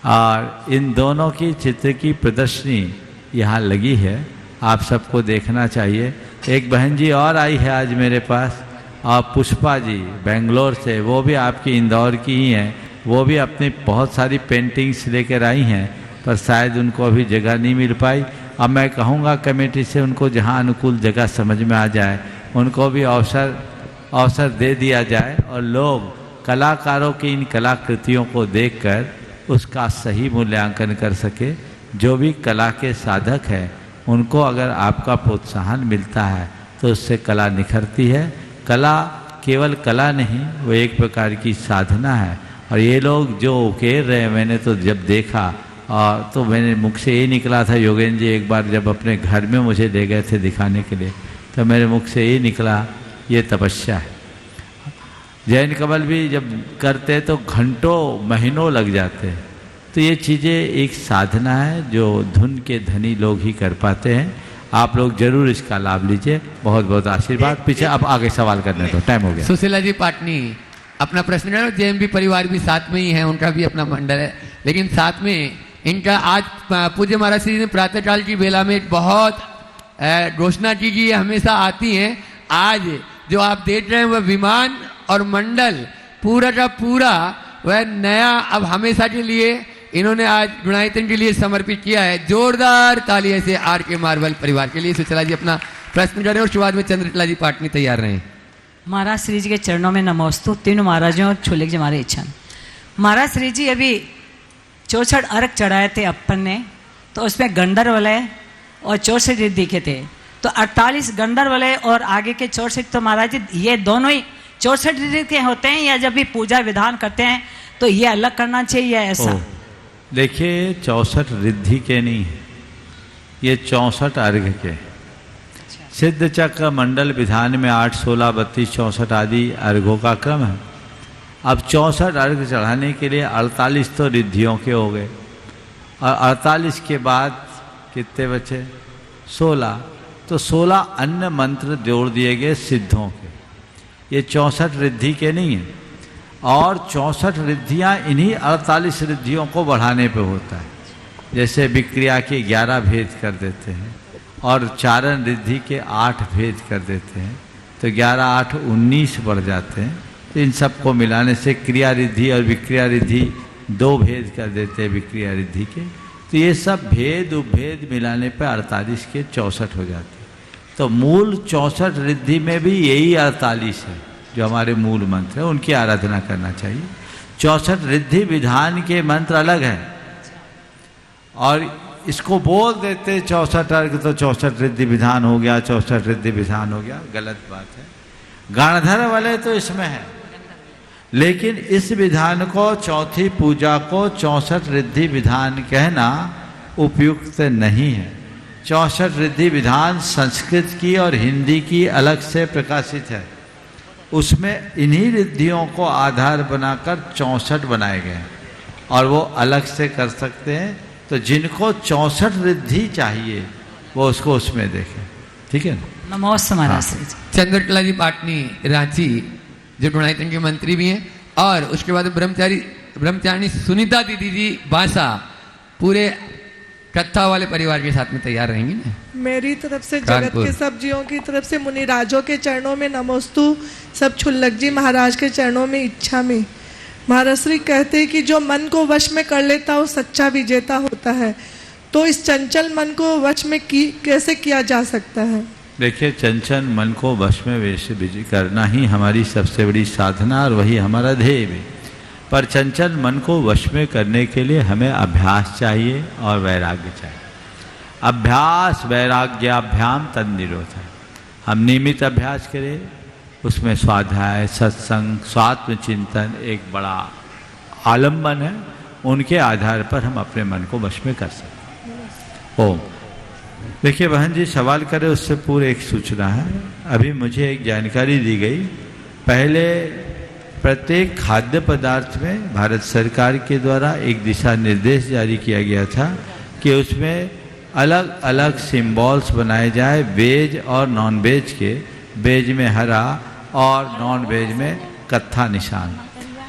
और इन दोनों की चित्र की प्रदर्शनी यहाँ लगी है, आप सबको देखना चाहिए। एक बहन जी और आई है आज मेरे पास, और पुष्पा जी बेंगलोर से, वो भी आपकी इंदौर की ही हैं। वो भी अपनी बहुत सारी पेंटिंग्स लेकर आई हैं, पर शायद उनको अभी जगह नहीं मिल पाई। अब मैं कहूँगा कमेटी से उनको जहाँ अनुकूल जगह समझ में आ जाए उनको भी अवसर दे दिया जाए, और लोग कलाकारों की इन कलाकृतियों को देखकर उसका सही मूल्यांकन कर सके। जो भी कला के साधक हैं उनको अगर आपका प्रोत्साहन मिलता है तो उससे कला निखरती है। कला केवल कला नहीं, वो एक प्रकार की साधना है। और ये लोग जो उकेर रहे हैं, मैंने तो जब देखा और तो मैंने मुख से ये निकला था, योगेंद्र जी एक बार जब अपने घर में मुझे ले गए थे दिखाने के लिए, तो मेरे मुख से ये निकला, ये तपस्या है। जैन कमल भी जब करते तो घंटों महीनों लग जाते हैं। तो ये चीज़ें एक साधना है जो धुन के धनी लोग ही कर पाते हैं। आप लोग जरूर इसका लाभ लीजिए। बहुत बहुत आशीर्वाद। पीछे अब आगे सवाल करने दो, टाइम हो गया। सुशीला जी पाटनी अपना प्रश्न है। जेएमबी परिवार भी साथ में ही है, उनका भी अपना मंडल है, लेकिन साथ में इनका आज पूज्य महाराज श्री ने प्रातःकाल की बेला में एक बहुत घोषणा की कि हमेशा आती हैं। आज जो आप देख रहे हैं वह विमान और मंडल पूरा का पूरा वह नया अब हमेशा के लिए इन्होंने आज गुणायतन के लिए समर्पित किया है। जोरदार तालियां से आर के मार्बल परिवार के लिए। सुशीला जी अपना प्रश्न करें और शुरुआत में चंद्रकला जी पाटनी तैयार रहें। महाराज श्री जी के चरणों में नमोस्तु। तीनों महाराजों और छुल्लक जी हमारे इच्छा। महाराज श्री जी अभी 64 अर्घ चढ़ाए थे अपन ने, तो उसमें गंधर्व वाले और 64 रिद्धि के थे। तो 48 गंधर्व वाले और आगे के 64 तो महाराज जी ये दोनों ही 64 रिद्धि के होते हैं, या जब भी पूजा विधान करते हैं तो ये अलग करना चाहिए या ऐसा? देखिए 64 रिद्धि के नहीं है, ये 64 अर्घ के। सिद्ध चक्र मंडल विधान में 8, 16, 32, 64 आदि अर्घों का क्रम है। अब 64 अर्घ चढ़ाने के लिए 48 तो रिद्धियों के हो गए, और 48 के बाद कितने बचे? 16। तो 16 अन्य मंत्र जोड़ दिए गए सिद्धों के। ये 64 रिद्धि के नहीं है। और 64 रिद्धियाँ इन्हीं 48 रिद्धियों को बढ़ाने पे होता है। जैसे विक्रिया के 11 भेद कर देते हैं और चारण रिद्धि के 8 भेद कर देते हैं, तो 11, 8, 19 बढ़ जाते हैं। तो इन सबको मिलाने से क्रिया रिद्धि और विक्रिया रिद्धि 2 भेद कर देते हैं विक्रिया रिद्धि के। तो ये सब भेद उपभेद मिलाने पे 48 के 64 हो जाते हैं। तो मूल 64 रिद्धि में भी यही 48 है जो हमारे मूल मंत्र है, उनकी आराधना करना चाहिए। 64 रिद्धि विधान के मंत्र अलग हैं, और इसको बोल देते 64 अर्घ तो 64 रिद्धि विधान हो गया, 64 रिद्धि विधान हो गया। गलत बात है। गणधर वाले तो इसमें है, लेकिन इस विधान को, चौथी पूजा को 64 रिद्धि विधान कहना उपयुक्त नहीं है। 64 रिद्धि विधान संस्कृत की और हिंदी की अलग से प्रकाशित है। उसमें इन्हीं रिद्धियों को आधार बनाकर 64 बनाए गए हैं, और वो अलग से कर सकते हैं। तो जिनको 64 रिद्धि चाहिए वो उसको उसमें देखें। ठीक है ना? नमोस्तु महाराज। चंद्रकला जी पाटनी रांची जो गुणायतन के मंत्री भी हैं, और उसके बाद ब्रह्मचारिणी सुनीता दीदी जी बांसा पूरे कत्था वाले परिवार के साथ में तैयार रहेंगी ना। मेरी तरफ से जगत के सब जीवों की तरफ से मुनिराजों के चरणों में नमोस्तु। सब छुल्लक जी महाराज के चरणों में इच्छा में। महाराज श्री कहते हैं कि जो मन को वश में कर लेता है वो सच्चा विजेता होता है। तो इस चंचल मन को वश में कैसे किया जा सकता है? देखिए, चंचल मन को वश में विजय करना ही हमारी सबसे बड़ी साधना और वही हमारा ध्येय भी। पर चंचल मन को वश में करने के लिए हमें अभ्यास चाहिए और वैराग्य चाहिए। अभ्यास वैराग्याभ्याम तद निरोध है। हम नियमित अभ्यास करें, उसमें स्वाध्याय, सत्संग, स्वात्म चिंतन एक बड़ा आलम्बन है। उनके आधार पर हम अपने मन को वश में कर सकते हैं। ओम। देखिए बहन जी सवाल करें उससे पूर्व एक सूचना है। अभी मुझे एक जानकारी दी गई, पहले प्रत्येक खाद्य पदार्थ में भारत सरकार के द्वारा एक दिशा निर्देश जारी किया गया था कि उसमें अलग अलग सिंबल्स बनाए जाए, वेज और नॉन वेज के। वेज में हरा और नॉन वेज में कत्था निशान,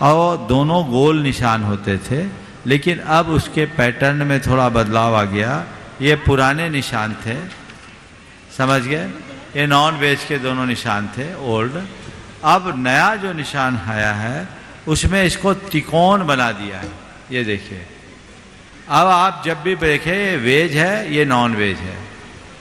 और दोनों गोल निशान होते थे। लेकिन अब उसके पैटर्न में थोड़ा बदलाव आ गया। ये पुराने निशान थे, समझ गए? ये नॉन वेज के दोनों निशान थे ओल्ड। अब नया जो निशान आया है उसमें इसको त्रिकोण बना दिया है। ये देखिए, अब आप जब भी देखें ये वेज है, ये नॉन वेज है।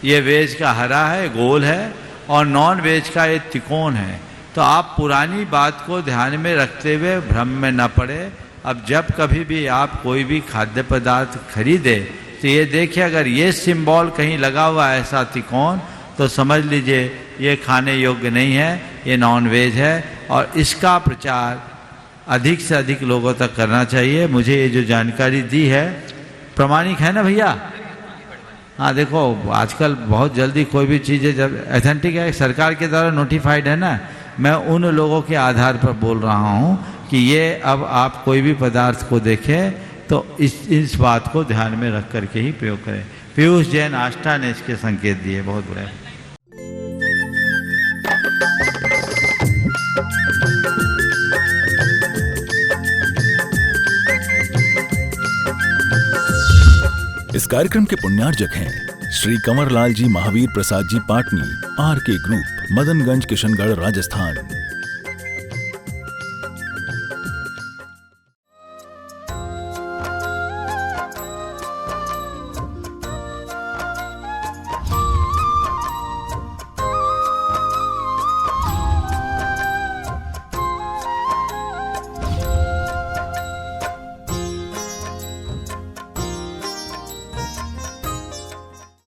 ये वेज का हरा है, गोल है, और नॉन वेज का ये त्रिकोण है। तो आप पुरानी बात को ध्यान में रखते हुए भ्रम में न पड़े। अब जब कभी भी आप कोई भी खाद्य पदार्थ खरीदे तो ये देखिए, अगर ये सिंबल कहीं लगा हुआ है ऐसा त्रिकोण, तो समझ लीजिए ये खाने योग्य नहीं है, ये नॉन वेज है। और इसका प्रचार अधिक से अधिक लोगों तक करना चाहिए। मुझे ये जो जानकारी दी है प्रमाणिक है ना भैया? हाँ देखो, आजकल बहुत जल्दी कोई भी चीज़ें जब ऑथेंटिक है, सरकार के द्वारा नोटिफाइड है ना, मैं उन लोगों के आधार पर बोल रहा हूँ कि ये अब आप कोई भी पदार्थ को देखें तो इस बात को ध्यान में रख करके ही प्रयोग करें। पीयूष जैन आष्टा ने इसके संकेत दिए। बहुत बुरा है। इस कार्यक्रम के पुण्यार्जक हैं श्री कंवरलाल जी महावीर प्रसाद जी पाटनी, आर के ग्रुप, मदनगंज, किशनगढ़, राजस्थान।